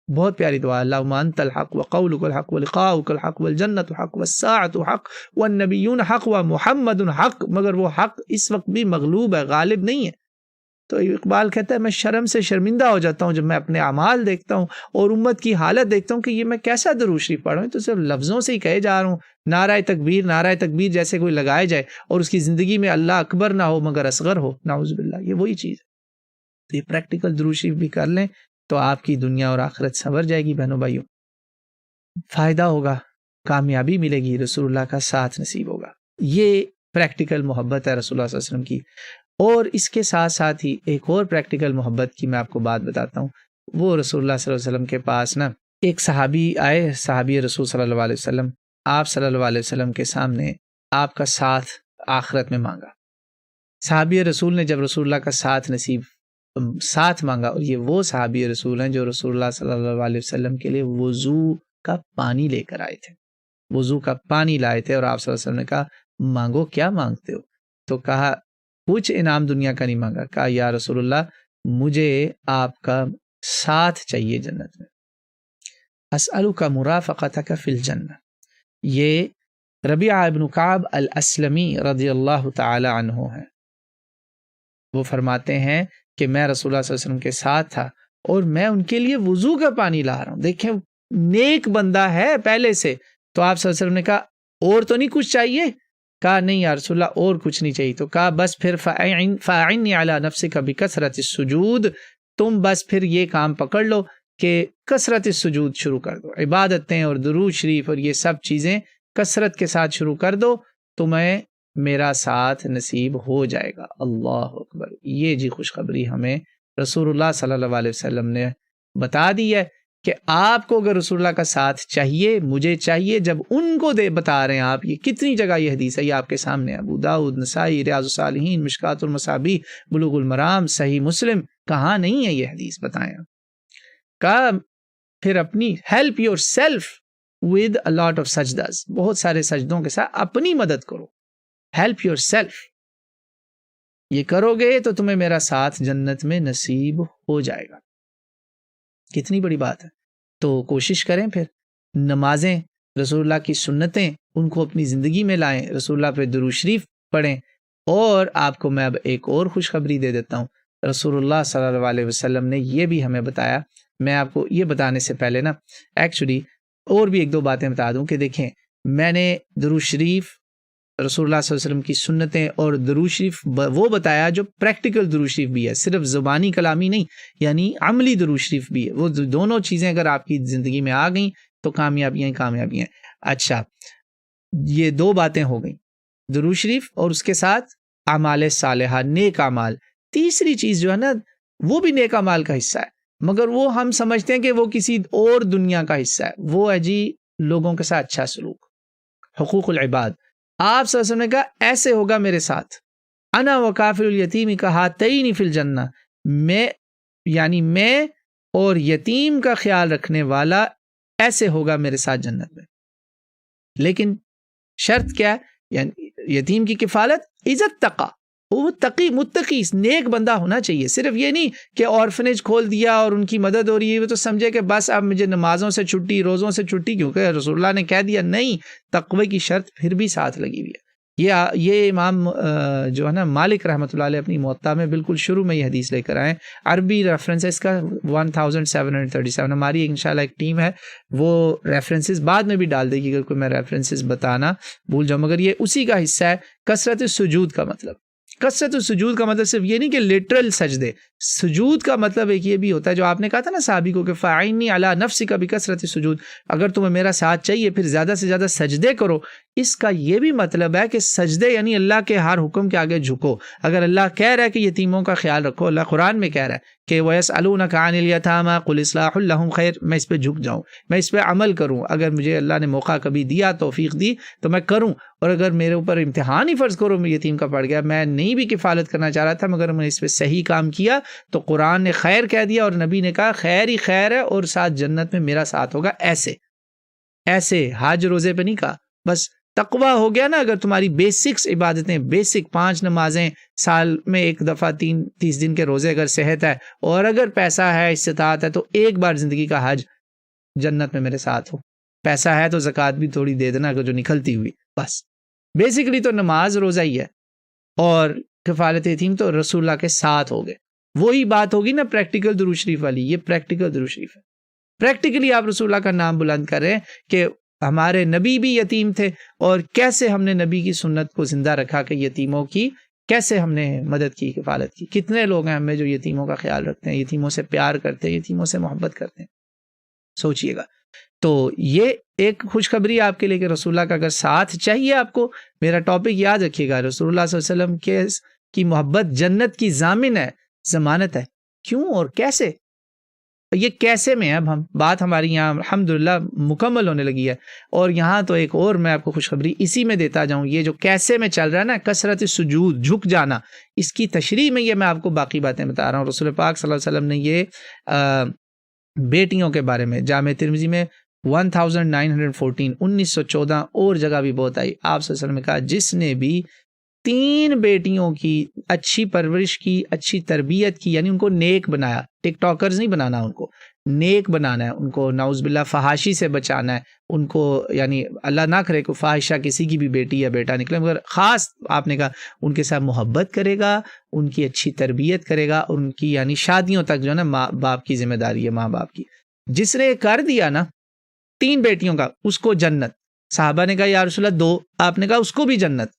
بہت پیاری دعا، اللہم انت الحق وقولک الحق ولقاؤک الحق والجنت حق والساعۃ حق والنبیون حق ومحمد حق۔ مگر وہ حق اس وقت بھی مغلوب ہے، غالب نہیں ہے۔ تو اقبال کہتا ہے میں شرم سے شرمندہ ہو جاتا ہوں جب میں اپنے اعمال دیکھتا ہوں اور امت کی حالت دیکھتا ہوں کہ یہ میں کیسا درود شریف پڑھ رہا ہوں، تو صرف لفظوں سے ہی کہے جا رہا ہوں، نعرہ تکبیر جیسے کوئی لگائے جائے اور اس کی زندگی میں اللہ اکبر نہ ہو مگر اصغر ہو، نعوذ باللہ۔ یہ وہی چیز ہے۔ تو یہ پریکٹیکل درود شریف بھی کر لیں تو آپ کی دنیا اور آخرت سنور جائے گی۔ بہنوں بھائیوں، فائدہ ہوگا، کامیابی ملے گی، رسول اللہ کا ساتھ نصیب ہوگا۔ یہ پریکٹیکل محبت ہے رسول اللہ صلی اللہ علیہ وسلم کی۔ اور اس کے ساتھ ساتھ ہی ایک اور پریکٹیکل محبت کی میں آپ کو بات بتاتا ہوں۔ وہ رسول اللہ صلی اللہ علیہ وسلم کے پاس نا ایک صحابی آئے، صحابی رسول صلی اللہ علیہ وسلم، آپ صلی اللہ علیہ وسلم کے سامنے آپ کا ساتھ آخرت میں مانگا۔ صحابی رسول نے جب رسول اللہ کا ساتھ مانگا، اور یہ وہ صحابی رسول ہیں جو رسول اللہ صلی اللہ علیہ وسلم کے لیے وضو کا پانی لے کر آئے تھے، وضو کا پانی لائے تھے، اور آپ صلی اللہ علیہ وسلم نے کہا مانگو، کیا مانگتے ہو؟ تو کہا کچھ انعام دنیا کا نہیں مانگا، کہا یا رسول اللہ مجھے آپ کا ساتھ چاہیے جنت میں، اسألک مرافقتک فی الجنہ۔ یہ ربیعہ ابن کعب الاسلمی رضی اللہ تعالی عنہ ہے۔ وہ فرماتے ہیں کہ میں رسول اللہ صلی اللہ علیہ وسلم کے ساتھ تھا اور میں ان کے لیے وضو کا پانی لا رہا ہوں۔ دیکھیں نیک بندہ ہے پہلے سے، تو آپ صلی اللہ علیہ وسلم نے کہا اور تو نہیں کچھ چاہیے؟ کہا نہیں یا رسول اللہ اور کچھ نہیں چاہیے۔ تو کہا بس پھر فاعنی علی نفسک بکثرۃ السجود، تم بس پھر یہ کام پکڑ لو کہ کثرت السجود شروع کر دو، عبادتیں اور درود شریف اور یہ سب چیزیں کثرت کے ساتھ شروع کر دو، تمہیں میرا ساتھ نصیب ہو جائے گا۔ اللہ اکبر۔ یہ جی خوشخبری ہمیں رسول اللہ صلی اللہ علیہ وسلم نے بتا دی ہے کہ آپ کو اگر رسول اللہ کا ساتھ چاہیے، مجھے چاہیے، جب ان کو بتا رہے ہیں آپ، یہ کتنی جگہ یہ حدیث ہے، یہ آپ کے سامنے ابو داؤد، نسائی، ریاض الصالحین، مشکات المصابیح، بلوغ المرام، صحیح مسلم، کہاں نہیں ہے یہ حدیث، بتائیں۔ کہا پھر اپنی help yourself with a lot of سجداز، بہت سارے سجدوں کے ساتھ اپنی مدد کرو، ہیلپ یور سیلف، یہ کرو گے تو تمہیں میرا ساتھ جنت میں نصیب ہو جائے گا۔ کتنی بڑی بات ہے۔ تو کوشش کریں، پھر نمازیں، رسول اللہ کی سنتیں، ان کو اپنی زندگی میں لائیں، رسول اللہ پہ درود شریف پڑھیں۔ اور آپ کو میں اب ایک اور خوشخبری دے دیتا ہوں، رسول اللہ صلی اللہ علیہ وسلم نے یہ بھی ہمیں بتایا، میں آپ کو یہ بتانے سے پہلے نا ایکچولی اور بھی ایک دو باتیں بتا دوں کہ دیکھیں، میں نے درود شریف، رسول اللہ صلی اللہ علیہ وسلم کی سنتیں اور درود شریف وہ بتایا جو پریکٹیکل درود شریف بھی ہے، صرف زبانی کلامی نہیں، یعنی عملی درود شریف بھی ہے۔ وہ دونوں چیزیں اگر آپ کی زندگی میں آ گئیں تو کامیابیاں کامیابیاں۔ اچھا، یہ دو باتیں ہو گئیں، درود شریف اور اس کے ساتھ اعمال صالحہ، نیک اعمال۔ تیسری چیز جو ہے نا وہ بھی نیک اعمال کا حصہ ہے، مگر وہ ہم سمجھتے ہیں کہ وہ کسی اور دنیا کا حصہ ہے، وہ ہے جی لوگوں کے ساتھ اچھا سلوک، حقوق العباد۔ آپ صلی اللہ علیہ وسلم نے کہا ایسے ہوگا میرے ساتھ، انا وکافل الیتیم کہاتین فی الجنہ، میں اور یتیم کا خیال رکھنے والا ایسے ہوگا میرے ساتھ جنت میں۔ لیکن شرط کیا ہے؟ یعنی یتیم کی کفالت، عزت تقا، وہ تقی متقی نیک بندہ ہونا چاہیے۔ صرف یہ نہیں کہ آرفنیج کھول دیا اور ان کی مدد ہو رہی ہے، وہ تو سمجھے کہ بس اب مجھے نمازوں سے چھٹی، روزوں سے چھٹی، کیونکہ رسول اللہ نے کہہ دیا۔ نہیں، تقوی کی شرط پھر بھی ساتھ لگی ہوئی ہے۔ یہ امام جو ہے نا مالک رحمۃ اللہ علیہ اپنی موطا میں بالکل شروع میں یہ حدیث لے کر آئے. عربی ریفرنس ہے اس کا 1737. ہماری انشاءاللہ ایک ٹیم ہے وہ ریفرنسز بعد میں بھی ڈال دے گی اگر کوئی میں ریفرنسز بتانا بھول جاؤں، مگر یہ اسی کا حصہ ہے. کثرت السجود کا مطلب، کثرت السجود کا مطلب صرف یہ نہیں کہ لٹرل سجدے، سجود کا مطلب ایک یہ بھی ہوتا ہے جو آپ نے کہا تھا نا صحابی کو کہ فاعنی علی نفسک بکثرت السجود، اگر تمہیں میرا ساتھ چاہیے پھر زیادہ سے زیادہ سجدے کرو. اس کا یہ بھی مطلب ہے کہ سجدے یعنی اللہ کے ہر حکم کے آگے جھکو. اگر اللہ کہہ رہا ہے کہ یتیموں کا خیال رکھو، اللہ قرآن میں کہہ رہا ہے کہ وَيَسْأَلُونَكَ عَنِ الْيَتَامَى قُلْ إِصْلَاحٌ لَهُمْ خَيْرٌ، میں اس پہ جھک جاؤں، میں اس پہ عمل کروں. اگر مجھے اللہ نے موقع کبھی دیا، توفیق دی تو میں کروں. اور اگر میرے اوپر امتحان ہی فرض کرو میں یتیم کا پڑ گیا، میں نہیں بھی کفالت کرنا چاہ رہا تھا مگر میں اس پہ صحیح کام کیا، تو قرآن نے خیر کہہ دیا اور نبی نے کہا خیر ہی خیر ہے اور ساتھ جنت میں میرا ساتھ ہوگا. ایسے حج روزے پہ نہیں کہا. بس تقویٰ ہو گیا نا، اگر تمہاری بیسکس عبادتیں، بیسک 5 نمازیں، سال میں ایک دفعہ 30 دن کے روزے، اگر صحت ہے اور اگر پیسہ ہے، استطاعت ہے، تو ایک بار زندگی کا حج، جنت میں میرے ساتھ ہو. پیسہ ہے تو زکوٰۃ بھی تھوڑی دے دینا اگر جو نکلتی ہوئی. بس بیسکلی تو نماز روزہ ہی ہے اور کفالت یتیم تو رسول اللہ کے ساتھ ہو گئے. وہی بات ہوگی نا پریکٹیکل درود شریف والی. یہ پریکٹیکل درود شریف ہے. پریکٹیکلی آپ رسول اللہ کا نام بلند کر رہے ہیں کہ ہمارے نبی بھی یتیم تھے اور کیسے ہم نے نبی کی سنت کو زندہ رکھا کہ یتیموں کی کیسے ہم نے مدد کی، کفالت کی. کتنے لوگ ہیں ہمیں جو یتیموں کا خیال رکھتے ہیں، یتیموں سے پیار کرتے ہیں، یتیموں سے محبت کرتے ہیں. سوچئے گا. تو یہ ایک خوشخبری آپ کے لیے کہ رسول اللہ کا اگر ساتھ چاہیے آپ کو، میرا ٹاپک یاد رکھیے گا، رسول اللہ صلی اللہ علیہ وسلم کی محبت جنت کی ضامن ہے، ضمانت ہے. کیوں اور کیسے؟ یہ کیسے میں اب ہم بات ہماری یہاں الحمدللہ مکمل ہونے لگی ہے. اور یہاں تو ایک اور میں آپ کو خوشخبری اسی میں دیتا جاؤں. یہ جو کیسے میں چل رہا ہے نا، کثرت سجود، جھک جانا، اس کی تشریح میں یہ میں آپ کو باقی باتیں بتا رہا ہوں. رسول پاک صلی اللہ علیہ وسلم نے یہ بیٹیوں کے بارے میں جامع ترمذی میں 1914 1914 اور جگہ بھی بہت آئی. آپ صلی اللہ علیہ وسلم نے کہا جس نے بھی 3 بیٹیوں کی اچھی پرورش کی، اچھی تربیت کی، یعنی ان کو نیک بنایا، ٹک ٹاکرز نہیں بنانا، ان کو نیک بنانا ہے، ان کو نعوذ باللہ فحاشی سے بچانا ہے، ان کو یعنی اللہ نہ کرے کہ فاحشہ کسی کی بھی بیٹی یا بیٹا نکلے، مگر خاص آپ نے کہا ان کے ساتھ محبت کرے گا، ان کی اچھی تربیت کرے گا، اور ان کی یعنی شادیوں تک جو ہے نا ماں باپ کی ذمہ داری ہے، ماں باپ کی. جس نے کر دیا نا 3 بیٹیوں کا، اس کو جنت. صحابہ نے کہا یا رسول اللہ 2، آپ نے کہا اس کو بھی جنت.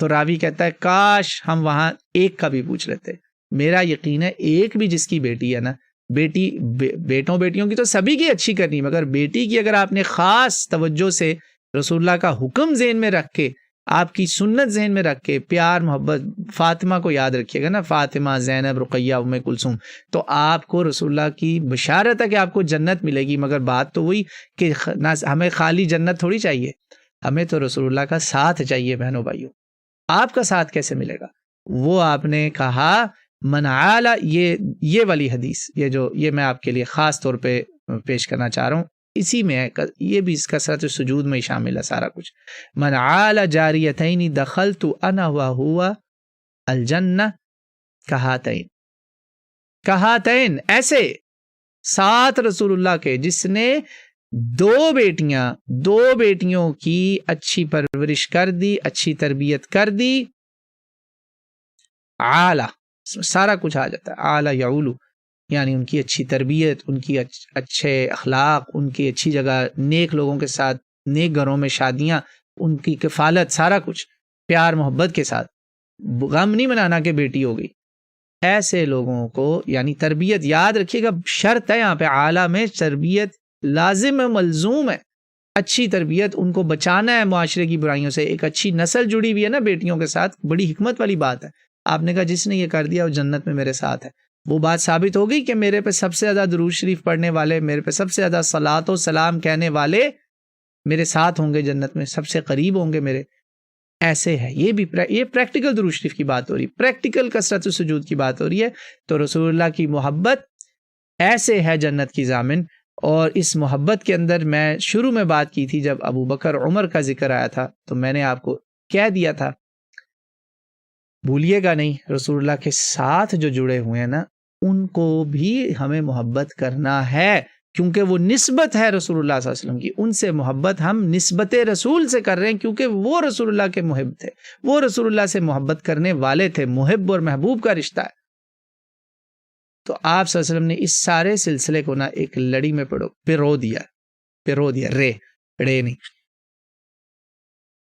تو راوی کہتا ہے کاش ہم وہاں ایک کا بھی پوچھ لیتے. میرا یقین ہے ایک بھی جس کی بیٹی ہے نا، بیٹوں بیٹیوں کی تو سبھی کی اچھی کرنی، مگر بیٹی کی اگر آپ نے خاص توجہ سے رسول اللہ کا حکم ذہن میں رکھ کے، آپ کی سنت ذہن میں رکھ کے، پیار محبت، فاطمہ کو یاد رکھیے گا نا، فاطمہ، زینب، رقیہ، ام کلثوم، تو آپ کو رسول اللہ کی بشارت ہے کہ آپ کو جنت ملے گی. مگر بات تو وہی کہ ہمیں خالی جنت تھوڑی چاہیے، ہمیں تو رسول اللہ کا ساتھ چاہیے. بہنوں بھائیوں، آپ کا ساتھ کیسے ملے گا؟ وہ آپ نے کہا من عال، یہ والی حدیث، یہ میں آپ کے لیے خاص طور پہ پیش کرنا چاہ رہا ہوں. اسی میں ہے، یہ بھی اس کثرت سجود میں شامل ہے سارا کچھ. من عال جاریتین دخلت انا وہو الجنہ کہاتین، ایسے 7 رسول اللہ کے جس نے 2 بیٹیوں کی اچھی پرورش کر دی، اچھی تربیت کر دی. اعلیٰ سارا کچھ آ جاتا ہے، اعلیٰ یعولو یعنی ان کی اچھی تربیت، ان کی اچھے اخلاق، ان کی اچھی جگہ، نیک لوگوں کے ساتھ، نیک گھروں میں شادیاں، ان کی کفالت، سارا کچھ پیار محبت کے ساتھ. غم نہیں منانا کہ بیٹی ہو گئی. ایسے لوگوں کو یعنی تربیت، یاد رکھیے گا شرط ہے یہاں پہ اعلیٰ میں تربیت لازم ہے، ملزوم ہے. اچھی تربیت، ان کو بچانا ہے معاشرے کی برائیوں سے. ایک اچھی نسل جڑی ہوئی ہے نا بیٹیوں کے ساتھ، بڑی حکمت والی بات ہے. آپ نے کہا جس نے یہ کر دیا وہ جنت میں میرے ساتھ ہے. وہ بات ثابت ہو گئی کہ میرے پہ سب سے زیادہ درود شریف پڑھنے والے، میرے پہ سب سے زیادہ صلاۃ و سلام کہنے والے میرے ساتھ ہوں گے جنت میں، سب سے قریب ہوں گے میرے. ایسے ہے. یہ پریکٹیکل درود شریف کی بات ہو رہی، پریکٹیکل کثرت سجود کی بات ہو رہی ہے. تو رسول اللہ کی محبت ایسے ہے جنت کی ضامن. اور اس محبت کے اندر میں شروع میں بات کی تھی، جب ابو بکر عمر کا ذکر آیا تھا تو میں نے آپ کو کہہ دیا تھا، بھولیے گا نہیں، رسول اللہ کے ساتھ جو جڑے ہوئے ہیں نا، ان کو بھی ہمیں محبت کرنا ہے. کیونکہ وہ نسبت ہے رسول اللہ صلی اللہ علیہ وسلم کی، ان سے محبت ہم نسبت رسول سے کر رہے ہیں، کیونکہ وہ رسول اللہ کے محب تھے، وہ رسول اللہ سے محبت کرنے والے تھے، محب اور محبوب کا رشتہ ہے۔ تو آپ صلی اللہ علیہ وسلم نے اس سارے سلسلے کو نا ایک لڑی میں پرو دیا، رے نہیں۔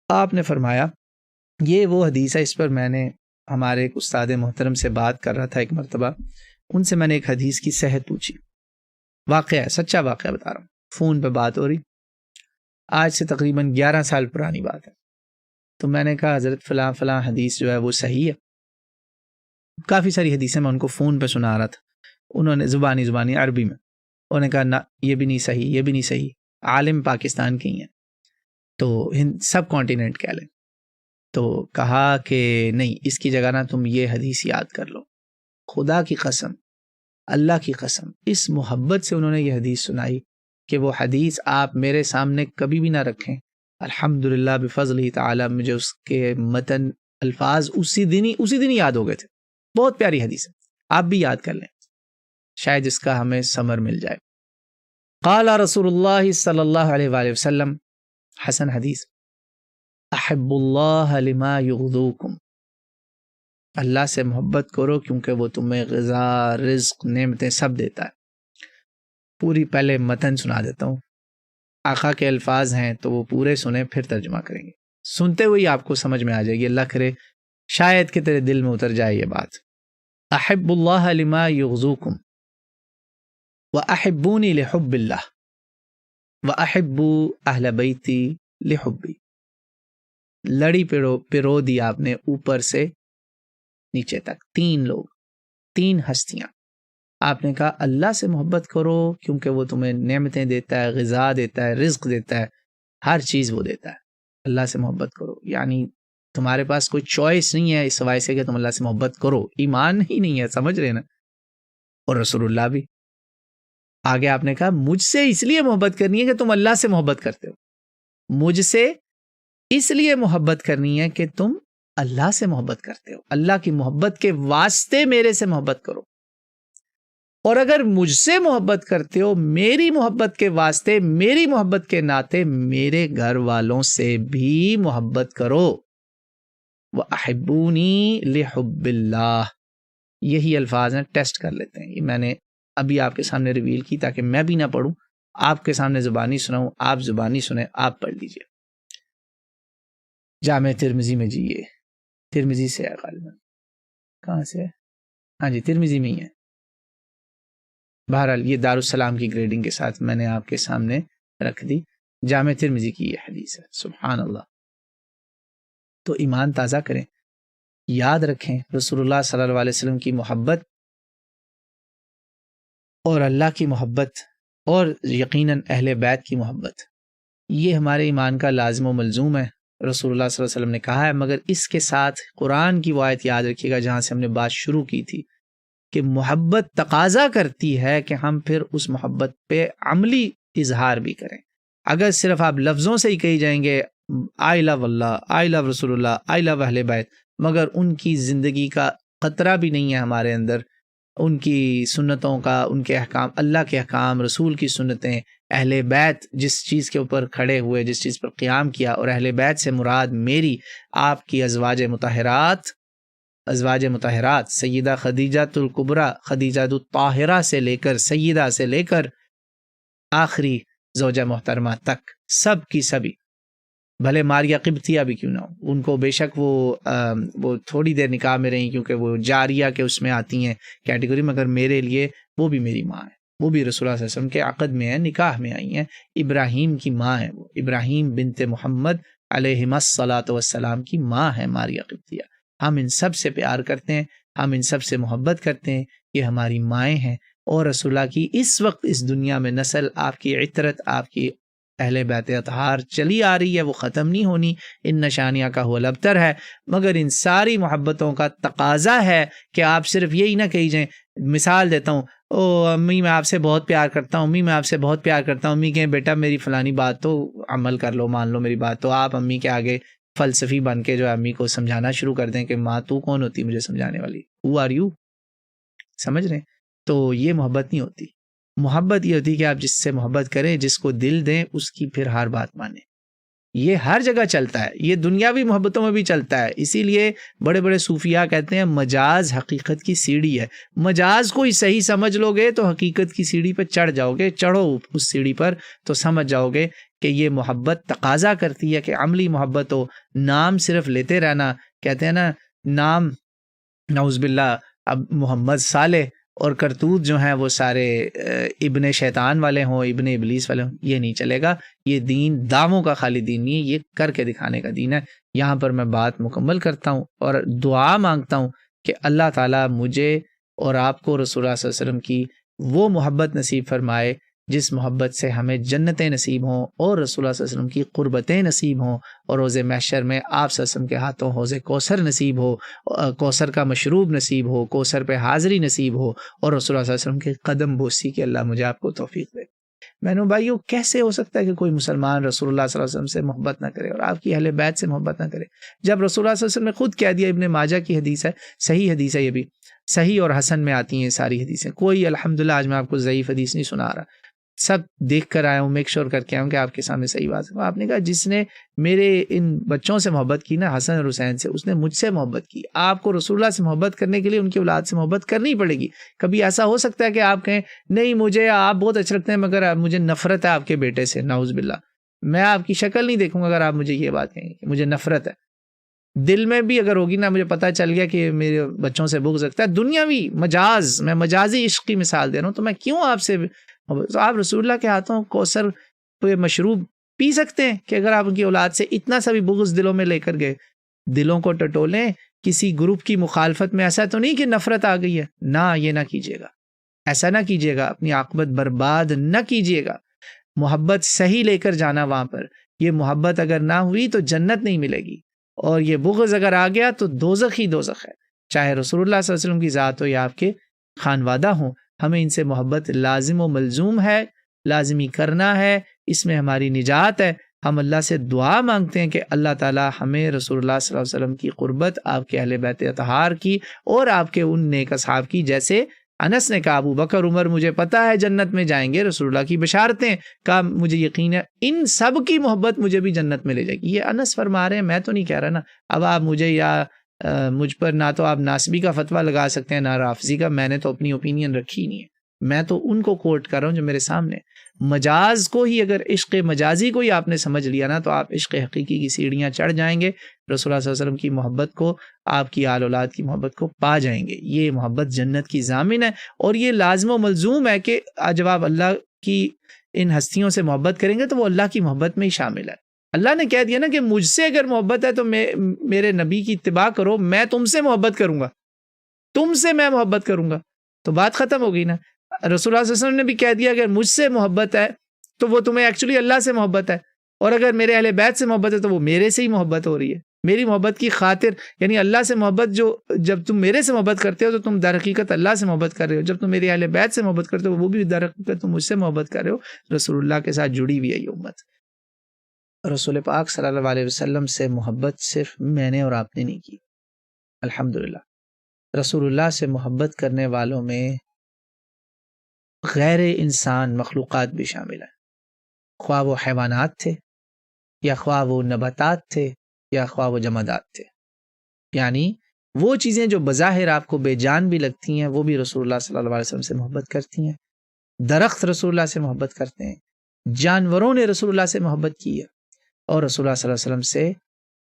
آپ نے فرمایا، یہ وہ حدیث ہے، اس پر میں نے ہمارے ایک استاد محترم سے بات کر رہا تھا ایک مرتبہ، ان سے میں نے ایک حدیث کی صحت پوچھی، واقعہ ہے، سچا واقعہ بتا رہا ہوں، فون پہ بات ہو رہی، آج سے تقریباً 11 سال پرانی بات ہے۔ تو میں نے کہا حضرت فلاں حدیث جو ہے وہ صحیح ہے۔ کافی ساری حدیثیں میں ان کو فون پہ سنا رہا تھا، انہوں نے زبانی عربی میں انہوں نے کہا نہ یہ بھی نہیں صحیح، یہ بھی نہیں صحیح۔ عالم پاکستان کے ہی ہیں، تو سب کانٹیننٹ کہہ لیں، تو کہا کہ نہیں، اس کی جگہ نا تم یہ حدیث یاد کر لو۔ خدا کی قسم، اللہ کی قسم، اس محبت سے انہوں نے یہ حدیث سنائی کہ وہ حدیث آپ میرے سامنے کبھی بھی نہ رکھیں، الحمدللہ بفضلہ تعالی مجھے اس کے متن الفاظ اسی دن ہی یاد ہو گئے تھے۔ بہت پیاری حدیث ہے، آپ بھی یاد کر لیں، شاید اس کا ہمیں ثمر مل جائے۔ قال رسول اللہ صلی اللہ علیہ وآلہ وسلم، حسن حدیث، احب اللہ لما یغدوکم، اللہ سے محبت کرو کیونکہ وہ تمہیں غذا، رزق، نعمتیں سب دیتا ہے۔ پوری پہلے متن سنا دیتا ہوں، آقا کے الفاظ ہیں تو وہ پورے سنیں پھر ترجمہ کریں گے، سنتے ہوئے آپ کو سمجھ میں آ جائے گی، اللہ کرے شاید کہ تیرے دل میں اتر جائے یہ بات۔ احب اللہ لما یغزوکم واحبونی لحب اللہ واحبوا اہل بیتی لحبی۔ لڑی پرو دی آپ نے اوپر سے نیچے تک، 3 لوگ، 3 ہستیاں۔ آپ نے کہا اللہ سے محبت کرو کیونکہ وہ تمہیں نعمتیں دیتا ہے، غذا دیتا ہے، رزق دیتا ہے، ہر چیز وہ دیتا ہے۔ اللہ سے محبت کرو یعنی تمہارے پاس کوئی چوائس نہیں ہے اس سوائے سے کہ تم اللہ سے محبت کرو، ایمان ہی نہیں ہے، سمجھ رہے نا؟ اور رسول اللہ بھی آگے آپ نے کہا مجھ سے اس لیے محبت کرنی ہے کہ تم اللہ سے محبت کرتے ہو، مجھ سے اس لیے محبت کرنی ہے کہ تم اللہ سے محبت کرتے ہو، اللہ کی محبت کے واسطے میرے سے محبت کرو، اور اگر مجھ سے محبت کرتے ہو میری محبت کے واسطے، میری محبت کے ناطے میرے گھر والوں سے بھی محبت کرو۔ وَأَحِبُّونِي لِحُبِّ اللَّهِ، یہی الفاظ ہیں، ٹیسٹ کر لیتے ہیں، یہ میں نے ابھی آپ کے سامنے ریویل کی تاکہ میں بھی نہ پڑھوں، آپ کے سامنے زبانی سناؤں، آپ زبانی سنیں، آپ پڑھ لیجئے۔ جامع ترمذی میں، جی یہ ترمذی سے ہے غالباً، کہاں سے ہے؟ ہاں جی ترمذی میں ہی ہے۔ بہرحال یہ دارالسلام کی گریڈنگ کے ساتھ میں نے آپ کے سامنے رکھ دی، جامع ترمذی کی یہ حدیث ہے۔ سبحان اللہ۔ تو ایمان تازہ کریں، یاد رکھیں رسول اللہ صلی اللہ علیہ وسلم کی محبت اور اللہ کی محبت اور یقیناً اہل بیت کی محبت، یہ ہمارے ایمان کا لازم و ملزوم ہے، رسول اللہ صلی اللہ علیہ وسلم نے کہا ہے۔ مگر اس کے ساتھ قرآن کی وہ آیت یاد رکھیے گا جہاں سے ہم نے بات شروع کی تھی کہ محبت تقاضا کرتی ہے کہ ہم پھر اس محبت پہ عملی اظہار بھی کریں۔ اگر صرف آپ لفظوں سے ہی کہی جائیں گے آئی لو اللہ، آئی لو رسول اللہ، آئی لو اہل بیت، مگر ان کی زندگی کا قطرہ بھی نہیں ہے ہمارے اندر، ان کی سنتوں کا، ان کے احکام، اللہ کے احکام، رسول کی سنتیں، اہل بیت جس چیز کے اوپر کھڑے ہوئے، جس چیز پر قیام کیا، اور اہل بیت سے مراد میری آپ کی ازواج مطہرات سیدہ خدیجہ الکبریٰ، خدیجہ الطاہرہ سے لے کر، سیدہ سے لے کر آخری زوجہ محترمہ تک، سب کی سبھی، بھلے ماریہ قبطیہ بھی کیوں نہ ہو، ان کو بے شک وہ تھوڑی دیر نکاح میں رہیں کیونکہ وہ جاریہ کے اس میں آتی ہیں کیٹیگری، مگر میرے لیے وہ بھی میری ماں ہے، وہ بھی رسول اللہ صلی اللہ علیہ وسلم کے عقد میں ہیں، نکاح میں آئی ہیں، ابراہیم کی ماں ہے، وہ ابراہیم بنت محمد علیہم الصلاۃ والسلام کی ماں ہے ماریہ قبطیہ۔ ہم ان سب سے پیار کرتے ہیں، ہم ان سب سے محبت کرتے ہیں، یہ ہماری مائیں ہیں، اور رسول اللہ کی اس وقت اس دنیا میں نسل، آپ کی عطرت، آپ کی اہل بیت اطہار چلی آ رہی ہے، وہ ختم نہیں ہونی، ان نشانیاں کا ہو الابتر ہے، مگر ان ساری محبتوں کا تقاضا ہے کہ آپ صرف یہی نہ کہی جائیں۔ مثال دیتا ہوں، او امی میں آپ سے بہت پیار کرتا ہوں، امی میں آپ سے بہت پیار کرتا ہوں، امی کہیں بیٹا میری فلانی بات تو عمل کر لو، مان لو میری بات، تو آپ امی کے آگے فلسفی بن کے جو امی کو سمجھانا شروع کر دیں کہ ماں تو کون ہوتی مجھے سمجھانے والی، ہو آر یو، سمجھ رہے ہیں؟ تو یہ محبت نہیں ہوتی، محبت یہ ہوتی ہے کہ آپ جس سے محبت کریں، جس کو دل دیں، اس کی پھر ہر بات مانیں۔ یہ ہر جگہ چلتا ہے، یہ دنیاوی محبتوں میں بھی چلتا ہے۔ اسی لیے بڑے بڑے صوفیاء کہتے ہیں مجاز حقیقت کی سیڑھی ہے۔ مجاز کو ہی صحیح سمجھ لو گے تو حقیقت کی سیڑھی پہ چڑھ جاؤ گے، چڑھو اس سیڑھی پر تو سمجھ جاؤ گے کہ یہ محبت تقاضا کرتی ہے کہ عملی محبت ہو، نام صرف لیتے رہنا۔ کہتے ہیں نا نام، نعوذ باللہ، اب محمد صالح اور کرتوت جو ہیں وہ سارے ابن شیطان والے ہوں، ابن ابلیس والے ہوں، یہ نہیں چلے گا۔ یہ دین دعووں کا خالی دین نہیں ہے، یہ کر کے دکھانے کا دین ہے۔ یہاں پر میں بات مکمل کرتا ہوں اور دعا مانگتا ہوں کہ اللہ تعالیٰ مجھے اور آپ کو رسول اللہ صلی اللہ علیہ وسلم کی وہ محبت نصیب فرمائے جس محبت سے ہمیں جنتیں نصیب ہوں اور رسول اللہ صلی اللہ علیہ وسلم کی قربتیں نصیب ہوں، اور روز محشر میں آپ صلی اللہ علیہ وسلم کے ہاتھوں حوض کوثر نصیب ہو، کوثر کا مشروب نصیب ہو، کوثر پہ حاضری نصیب ہو، اور رسول اللہ صلی اللہ علیہ وسلم کے قدم بوسی کی اللہ مجھے آپ کو توفیق دے۔ بہنوں بھائیوں، کیسے ہو سکتا ہے کہ کوئی مسلمان رسول اللہ صلی اللہ علیہ وسلم سے محبت نہ کرے اور آپ کی اہل بیت سے محبت نہ کرے، جب رسول اللہ صلی اللہ علیہ وسلم نے خود کہہ دیا، ابن ماجہ کی حدیث ہے، صحیح حدیث ہے، یہ بھی صحیح اور حسن میں آتی ہیں ساری حدیثیں، کوئی الحمدللہ آج میں آپ کو ضعیف حدیث نہیں سنا رہا، سب دیکھ کر آیا ہوں، میک شور کر کے آیا ہوں کہ آپ کے سامنے صحیح بات ہے۔ آپ نے کہا جس نے میرے ان بچوں سے محبت کی نا، حسن اور حسین سے، اس نے مجھ سے محبت کی۔ آپ کو رسول اللہ سے محبت کرنے کے لیے ان کی اولاد سے محبت کرنی پڑے گی۔ کبھی ایسا ہو سکتا ہے کہ آپ کہیں نہیں مجھے آپ بہت اچھے لگتے ہیں مگر مجھے نفرت ہے آپ کے بیٹے سے، نعوذ باللہ، میں آپ کی شکل نہیں دیکھوں گا اگر آپ مجھے یہ بات کہیں کہ مجھے نفرت ہے۔ دل میں بھی اگر ہوگی نا، مجھے پتہ چل گیا کہ میرے بچوں سے بغض رکھتا ہے، دنیاوی مجاز، میں مجازی عشق کی مثال دے رہا ہوں، تو میں کیوں آپ سے، تو آپ رسول اللہ کے ہاتھوں کوثر پہ مشروب پی سکتے ہیں کہ اگر آپ ان کی اولاد سے اتنا سا بھی بغض دلوں میں لے کر گئے؟ دلوں کو ٹٹولیں، کسی گروپ کی مخالفت میں ایسا تو نہیں کہ نفرت آ گئی ہے، نہ، یہ نہ کیجیے گا، ایسا نہ کیجیے گا، اپنی عاقبت برباد نہ کیجیے گا۔ محبت صحیح لے کر جانا وہاں پر، یہ محبت اگر نہ ہوئی تو جنت نہیں ملے گی، اور یہ بغض اگر آ گیا تو دوزخ ہی دوزخ ہے، چاہے رسول اللہ صلی اللہ علیہ وسلم کی ذات ہو یا آپ کے خانوادہ ہوں۔ ہمیں ان سے محبت لازم و ملزوم ہے، لازمی کرنا ہے، اس میں ہماری نجات ہے۔ ہم اللہ سے دعا مانگتے ہیں کہ اللہ تعالی ہمیں رسول اللہ صلی اللہ علیہ وسلم کی قربت، آپ کے اہل بیت اطہار کی اور آپ کے ان نیک اصحاب کی، جیسے انس نے کہا ابو بکر عمر مجھے پتا ہے جنت میں جائیں گے، رسول اللہ کی بشارتیں، کہا مجھے یقین ہے ان سب کی محبت مجھے بھی جنت میں لے جائے گی۔ یہ انس فرما رہے ہیں، میں تو نہیں کہہ رہا نا۔ اب آپ مجھے یا مجھ پر نہ تو آپ ناسبی کا فتویٰ لگا سکتے ہیں نہ رافضی کا، میں نے تو اپنی اوپینین رکھی نہیں ہے، میں تو ان کو کوٹ کر رہا ہوں جو میرے سامنے۔ مجاز کو ہی، اگر عشق مجازی کو ہی آپ نے سمجھ لیا نا، تو آپ عشق حقیقی کی سیڑھیاں چڑھ جائیں گے، رسول اللہ صلی اللہ علیہ وسلم کی محبت کو، آپ کی آل اولاد کی محبت کو پا جائیں گے۔ یہ محبت جنت کی ضامن ہے، اور یہ لازم و ملزوم ہے کہ جب آپ اللہ کی ان ہستیوں سے محبت کریں گے تو وہ اللہ کی محبت میں ہی شامل ہے۔ اللہ نے کہہ دیا نا کہ مجھ سے اگر محبت ہے تو میرے نبی کی اتباع کرو، میں تم سے محبت کروں گا، تم سے میں محبت کروں گا، تو بات ختم ہو گئی نا۔ رسول اللہ صلی اللہ علیہ وسلم نے بھی کہہ دیا اگر مجھ سے محبت ہے تو وہ تمہیں ایکچولی اللہ سے محبت ہے، اور اگر میرے اہل بیت سے محبت ہے تو وہ میرے سے ہی محبت ہو رہی ہے، میری محبت کی خاطر، یعنی اللہ سے محبت، جو جب تم میرے سے محبت کرتے ہو تو تم در حقیقت اللہ سے محبت کر رہے ہو، جب تم میرے اہل بیت سے محبت کرتے ہو وہ بھی در حقیقت تم مجھ سے محبت کر رہے ہو۔ رسول اللہ کے ساتھ جڑی ہوئی ہے یہ امت۔ رسول پاک صلی اللہ علیہ وسلم سے محبت صرف میں نے اور آپ نے نہیں کی، الحمدللہ۔ رسول اللہ سے محبت کرنے والوں میں غیر انسان مخلوقات بھی شامل ہیں، خواہ وہ حیوانات تھے یا خواہ وہ نباتات تھے یا خواہ وہ جمادات تھے، یعنی وہ چیزیں جو بظاہر آپ کو بے جان بھی لگتی ہیں وہ بھی رسول اللہ صلی اللہ علیہ وسلم سے محبت کرتی ہیں۔ درخت رسول اللہ سے محبت کرتے ہیں، جانوروں نے رسول اللہ سے محبت کی ہے، اور رسول اللہ صلی اللہ علیہ وسلم سے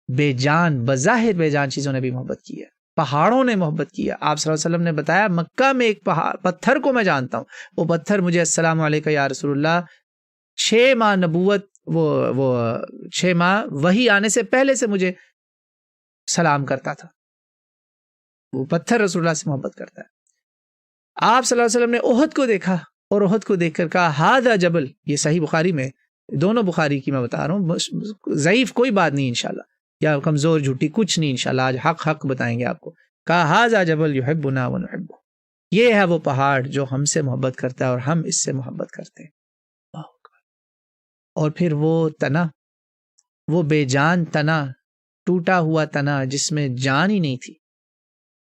بے جان، بظاہر بے جان چیزوں نے بھی محبت کی ہے، پہاڑوں نے محبت کیا۔ آپ صلی اللہ علیہ وسلم نے بتایا مکہ میں ایک پتھر کو میں جانتا ہوں، وہ پتھر مجھے السلام علیکم یا رسول اللہ 6 ماہ نبوت، وہ 6 ماہ وحی آنے سے پہلے سے مجھے سلام کرتا تھا۔ وہ پتھر رسول اللہ سے محبت کرتا ہے۔ آپ صلی اللہ علیہ وسلم نے احد کو دیکھا اور احد کو دیکھ کر کہا ہذا جبل، یہ صحیح بخاری میں، دونوں بخاری کی میں بتا رہا ہوں، ضعیف کوئی بات نہیں انشاءاللہ، یا کمزور جھوٹی کچھ نہیں انشاءاللہ، آج حق بتائیں گے آپ کو۔ کہا ھذا جبل یحبنا ونحبہ، یہ ہے وہ پہاڑ جو ہم سے محبت کرتا ہے اور ہم اس سے محبت کرتے ہیں۔ اور پھر وہ تنا، وہ بے جان تنا، ٹوٹا ہوا تنا جس میں جان ہی نہیں تھی،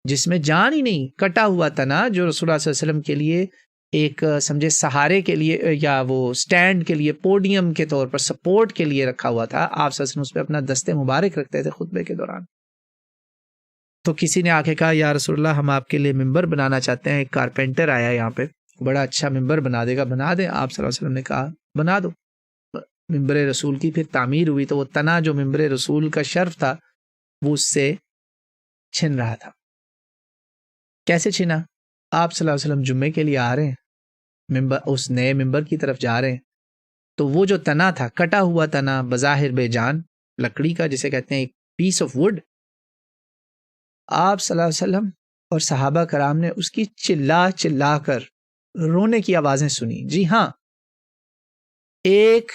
جس میں جان ہی نہیں، کٹا ہوا تنا جو رسول اللہ صلی اللہ علیہ وسلم کے لیے ایک سمجھے سہارے کے لیے یا وہ سٹینڈ کے لیے پوڈیم کے طور پر سپورٹ کے لیے رکھا ہوا تھا. آپ صلی اللہ علیہ وسلم اس پہ اپنا دست مبارک رکھتے تھے خطبے کے دوران. تو کسی نے آ کے کہا یا رسول اللہ ہم آپ کے لیے ممبر بنانا چاہتے ہیں. ایک کارپینٹر آیا یہاں پہ, بڑا اچھا ممبر بنا دے گا. بنا دیں. آپ صلی اللہ علیہ وسلم نے کہا بنا دو. ممبر رسول کی پھر تعمیر ہوئی تو وہ تنا جو ممبر رسول کا شرف تھا وہ اس سے چھن رہا تھا. کیسے چھنا؟ آپ صلی اللہ علیہ وسلم جمعے کے لیے آ رہے ہیں, اس نئے ممبر کی طرف جا رہے ہیں, تو وہ جو تنا تھا, کٹا ہوا تنا بظاہر بے جان لکڑی کا, جسے کہتے ہیں ایک پیس آف ووڈ, آپ صلی اللہ علیہ وسلم اور صحابہ کرام نے اس کی چلا چلا کر رونے کی آوازیں سنی. جی ہاں, ایک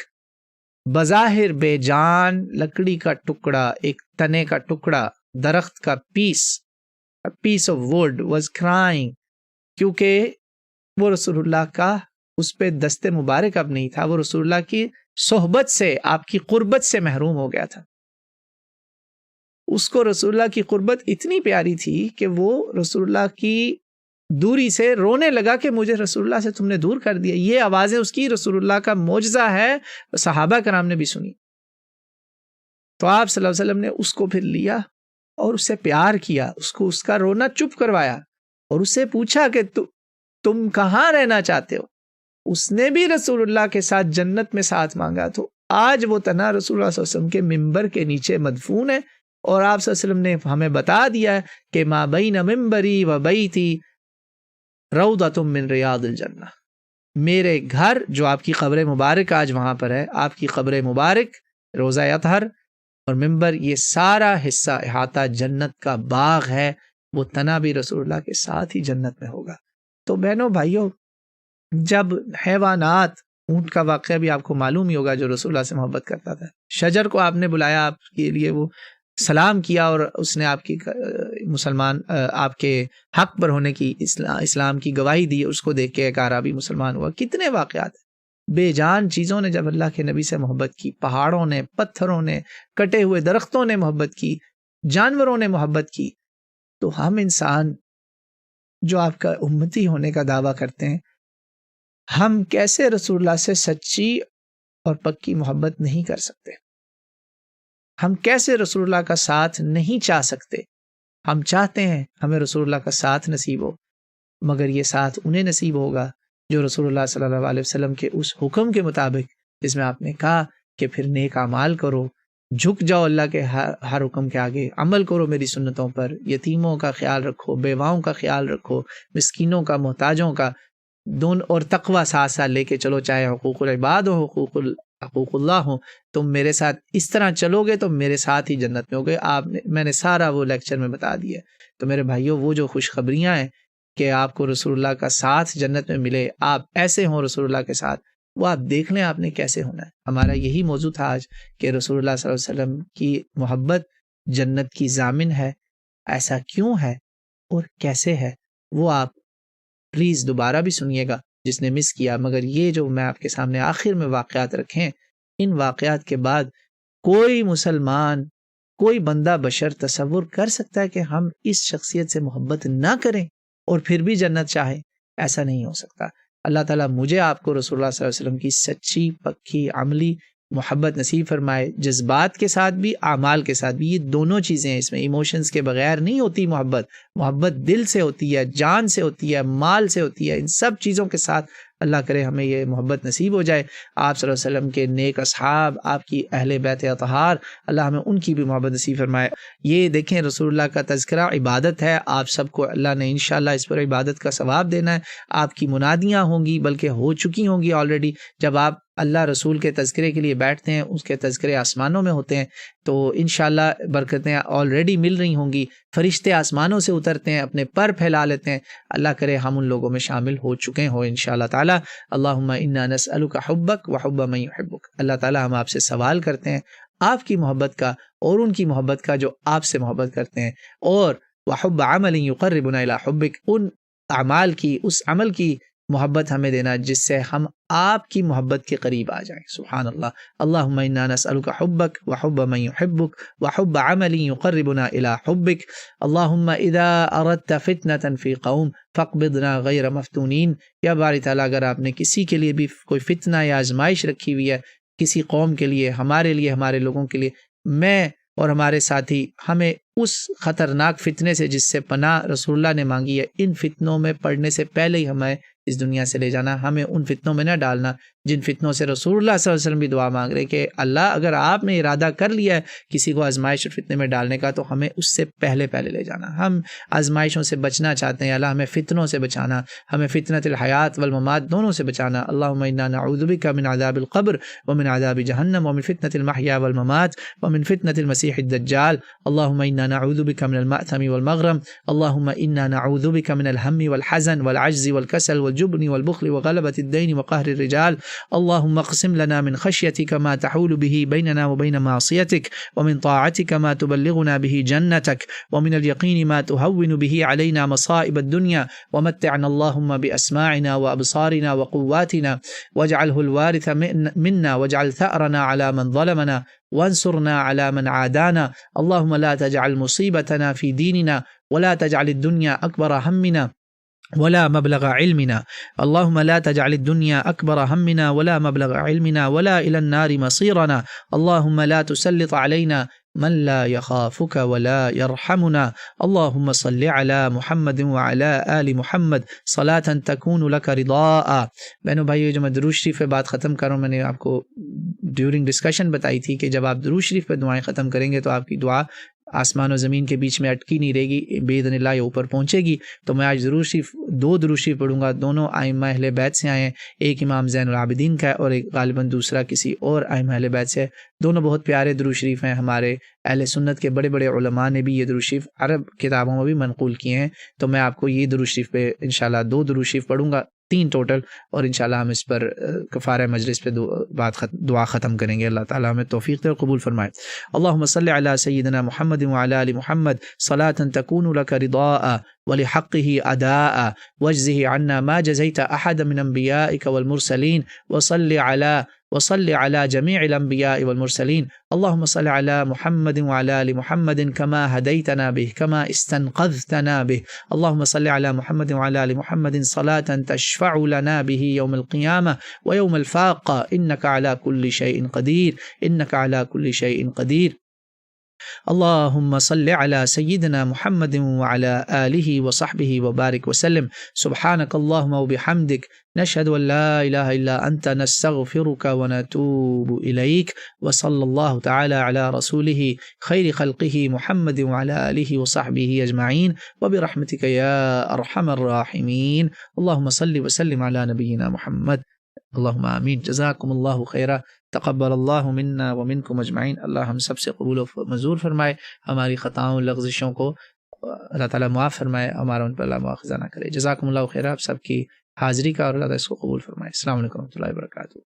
بظاہر بے جان لکڑی کا ٹکڑا, ایک تنے کا ٹکڑا, درخت کا پیس آف ووڈ واز کرائنگ, کیونکہ وہ رسول اللہ کا اس پہ دست مبارک اب نہیں تھا. وہ رسول اللہ کی صحبت سے, آپ کی قربت سے محروم ہو گیا تھا. اس کو رسول اللہ کی قربت اتنی پیاری تھی کہ وہ رسول اللہ کی دوری سے رونے لگا کہ مجھے رسول اللہ سے تم نے دور کر دیا. یہ آوازیں اس کی رسول اللہ کا معجزہ ہے, صحابہ کرام نے بھی سنی. تو آپ صلی اللہ علیہ وسلم نے اس کو پھر لیا اور اس سے پیار کیا, اس کو اس کا رونا چپ کروایا اور اس سے پوچھا کہ تم کہاں رہنا چاہتے ہو. اس نے بھی رسول اللہ کے ساتھ جنت میں ساتھ مانگا. تو آج وہ تنا رسول اللہ صلی اللہ علیہ وسلم کے ممبر کے نیچے مدفون ہے, اور آپ صلی اللہ علیہ وسلم نے ہمیں بتا دیا ہے کہ ما بین ممبری و بیتی روضۃ من ریاض الجنہ. میرے گھر, جو آپ کی قبر مبارک آج وہاں پر ہے, آپ کی قبر مبارک, روضہ اطہر اور ممبر, یہ سارا حصہ احاطہ جنت کا باغ ہے. وہ تنا بھی رسول اللہ کے ساتھ ہی جنت میں ہوگا. تو بہنوں بھائیوں, جب حیوانات, اونٹ کا واقعہ بھی آپ کو معلوم ہی ہوگا جو رسول اللہ سے محبت کرتا تھا, شجر کو آپ نے بلایا, آپ کے لیے وہ سلام کیا اور اس نے آپ کی مسلمان, آپ کے حق پر ہونے کی اسلام کی گواہی دی. اس کو دیکھ کے ایک عربی مسلمان ہوا. کتنے واقعات ہیں. بے جان چیزوں نے جب اللہ کے نبی سے محبت کی, پہاڑوں نے, پتھروں نے, کٹے ہوئے درختوں نے محبت کی, جانوروں نے محبت کی. تو ہم انسان جو آپ کا امتی ہونے کا دعویٰ کرتے ہیں, ہم کیسے رسول اللہ سے سچی اور پکی محبت نہیں کر سکتے؟ ہم کیسے رسول اللہ کا ساتھ نہیں چاہ سکتے؟ ہم چاہتے ہیں ہمیں رسول اللہ کا ساتھ نصیب ہو, مگر یہ ساتھ انہیں نصیب ہوگا جو رسول اللہ صلی اللہ علیہ وسلم کے اس حکم کے مطابق, جس میں آپ نے کہا کہ پھر نیک اعمال کرو, جھک جاؤ اللہ کے ہر حکم کے آگے, عمل کرو میری سنتوں پر, یتیموں کا خیال رکھو, بیواؤں کا خیال رکھو, مسکینوں کا, محتاجوں کا, دونوں, اور تقوی ساتھ ساتھ لے کے چلو, چاہے حقوق العباد ہو, حقوق اللہ ہو. تم میرے ساتھ اس طرح چلو گے تو میرے ساتھ ہی جنت میں ہوگے. میں نے سارا وہ لیکچر میں بتا دیا. تو میرے بھائیوں, وہ جو خوشخبریاں ہیں کہ آپ کو رسول اللہ کا ساتھ جنت میں ملے, آپ ایسے ہوں رسول اللہ کے ساتھ, وہ آپ دیکھ لیں آپ نے کیسے ہونا ہے. ہمارا یہی موضوع تھا آج کہ رسول اللہ صلی اللہ علیہ وسلم کی محبت جنت کی ضامن ہے. ایسا کیوں ہے اور کیسے ہے, وہ آپ پلیز دوبارہ بھی سنیے گا جس نے مس کیا. مگر یہ جو میں آپ کے سامنے آخر میں واقعات رکھیں, ان واقعات کے بعد کوئی مسلمان, کوئی بندہ بشر تصور کر سکتا ہے کہ ہم اس شخصیت سے محبت نہ کریں اور پھر بھی جنت چاہیں؟ ایسا نہیں ہو سکتا. اللہ تعالیٰ مجھے آپ کو رسول اللہ صلی اللہ علیہ وسلم کی سچی پکی عملی محبت نصیب فرمائے, جذبات کے ساتھ بھی, اعمال کے ساتھ بھی. یہ دونوں چیزیں ہیں, اس میں ایموشنز کے بغیر نہیں ہوتی محبت. محبت دل سے ہوتی ہے, جان سے ہوتی ہے, مال سے ہوتی ہے. ان سب چیزوں کے ساتھ اللہ کرے ہمیں یہ محبت نصیب ہو جائے. آپ صلی اللہ علیہ وسلم کے نیک اصحاب, آپ کی اہل بیت اطہار, اللہ ہمیں ان کی بھی محبت نصیب فرمائے. یہ دیکھیں, رسول اللہ کا تذکرہ عبادت ہے. آپ سب کو اللہ نے انشاءاللہ اس پر عبادت کا ثواب دینا ہے. آپ کی منادیاں ہوں گی, بلکہ ہو چکی ہوں گی آلریڈی. جب آپ اللہ رسول کے تذکرے کے لیے بیٹھتے ہیں, اس کے تذکرے آسمانوں میں ہوتے ہیں, تو انشاءاللہ برکتیں آلریڈی مل رہی ہوں گی. فرشتے آسمانوں سے اترتے ہیں, اپنے پر پھیلا لیتے ہیں. اللہ کرے ہم ان لوگوں میں شامل ہو چکے ہوں انشاءاللہ تعالی. اللہم انا نسألک حبک وحب من یحبک. اللہ تعالی ہم آپ سے سوال کرتے ہیں آپ کی محبت کا اور ان کی محبت کا جو آپ سے محبت کرتے ہیں, اور وحب عمل یقربنا الی حبک, ان اعمال کی, اس عمل کی محبت ہمیں دینا جس سے ہم آپ کی محبت کے قریب آ جائیں. سبحان اللہ. اللہم انا نسألک حبک وحب من یحبک وحب عمل یقربنا الی حبک. اللہم اذا اردت فتنة فی قوم فاقبضنا غیر مفتونین. یا باری تعالیٰ اگر آپ نے کسی کے لیے بھی کوئی فتنہ یا آزمائش رکھی ہوئی ہے کسی قوم کے لیے، ہمارے لوگوں کے لیے، میں اور ہمارے ساتھی ہمیں اس خطرناک فتنے سے جس سے پناہ رسول اللہ نے مانگی ہے، ان فتنوں میں پڑنے سے پہلے ہی ہمیں اس دنیا سے لے جانا. ہمیں ان فتنوں میں نہ ڈالنا جن فتنوں سے رسول اللہ صلی اللہ علیہ وسلم بھی دعا مانگ رہے کہ اللہ اگر آپ نے ارادہ کر لیا ہے کسی کو آزمائش اور فتنے میں ڈالنے کا تو ہمیں اس سے پہلے لے جانا. ہم آزمائشوں سے بچنا چاہتے ہیں، اللہ ہمیں فتنوں سے بچانا، ہمیں فتنۃ الحیات والممات دونوں سے بچانا. اللہم انا نعوذ بک من عذاب القبر ومن عذاب جہنم ومن فتنۃ المحیا والممات ومن فتنۃ المسیح الدجال. اللہم انا نعوذ بک من المأثم والمغرم. اللہم انا نعوذ بک من الہم والحزن والعجز والکسل والجبن والبخل وغلبۃ الدین وقہر الرجال. اللهم اقسم لنا من خشيتك ما تحول به بيننا وبين معصيتك ومن طاعتك ما تبلغنا به جنتك ومن اليقين ما تهون به علينا مصائب الدنيا ومتعنا اللهم بأسماعنا وأبصارنا وقواتنا واجعله الوارث منا واجعل ثأرنا على من ظلمنا وانصرنا على من عادانا. اللهم لا تجعل مصيبتنا في ديننا ولا تجعل الدنيا أكبر همنا ولا مبلغ علمنا. اللهم لا تجعل الدنيا أكبر همنا ولا مبلغ علمنا ولا إلى النار مصيرنا. اللهم لا تسلط علينا من لا يخافك ولا يرحمنا. اللهم صل على محمد وعلى آل محمد صلاة تكون لك رضاء. بہنوں بھائیو، جو میں درود شریف پہ بات ختم کروں، میں نے آپ کو ڈیورنگ ڈسکشن بتائی تھی کہ جب آپ درود شریف پہ دعائیں ختم کریں گے تو آپ کی دعا آسمان و زمین کے بیچ میں اٹکی نہیں رہے گی، باذن اللہ یہ اوپر پہنچے گی. تو میں آج دو درود شریف پڑھوں گا، دونوں ائمہ اہل بیت سے آئے ہیں. ایک امام زین العابدین کا ہے اور ایک غالباً دوسرا کسی اور ائمہ اہل بیت سے ہے. دونوں بہت پیارے درود شریف ہیں. ہمارے اہل سنت کے بڑے بڑے علماء نے بھی یہ درود شریف عرب کتابوں میں بھی منقول کیے ہیں. تو میں آپ کو یہ درود شریف پہ انشاءاللہ 2 درود شریف پڑھوں گا، 3 ٹوٹل، اور انشاءاللہ ہم اس پر کفارہ مجلس پہ دعا ختم کریں گے. اللہ تعالیٰ ہمیں توفیق دے اور قبول فرمائے. اللہم صل علی سیدنا محمد وعلی آل محمد صلاة تکون لک رضاء ولحقه اداء واجزه عنا ما جزيت احد من انبیائک والمرسلین وصل على جميع الانبیاء والمرسلین. اللهم صل على محمد وعلى آل محمد كما هديتنا به كما استنقذتنا به. اللهم صل على محمد وعلى آل محمد صلاة تشفع لنا به يوم القيامة ويوم الفاقة إنك على كل شيء قدير إنك على كل شيء قدير. اللهم صل على سيدنا محمد وعلى آله وصحبه وبارك وسلم. سبحانك اللهم وبحمدك نشهد أن لا إله إلا أنت نستغفرك ونتوب إليك. وصلى الله تعالى على رسوله خير خلقه محمد وعلى آله وصحبه أجمعين وبرحمتك يا أرحم الراحمين. اللهم صل وسلم على نبينا محمد. اللهم آمین. جزاکم اللہ خیرہ. تقبل اللہ منا ومنکم اجمعین. اللہ ہم سب سے قبول و منظور فرمائے. ہماری خطاؤں لغزشوں کو اللہ تعالیٰ معاف فرمائے، ہمارا ان پر اللہ مؤاخذہ نہ کرے. جزاکم اللہ خیرہ. آپ سب کی حاضری کا اور اللہ تعالیٰ اس کو قبول فرمائے. السلام علیکم و رحمۃ اللہ وبرکاتہ.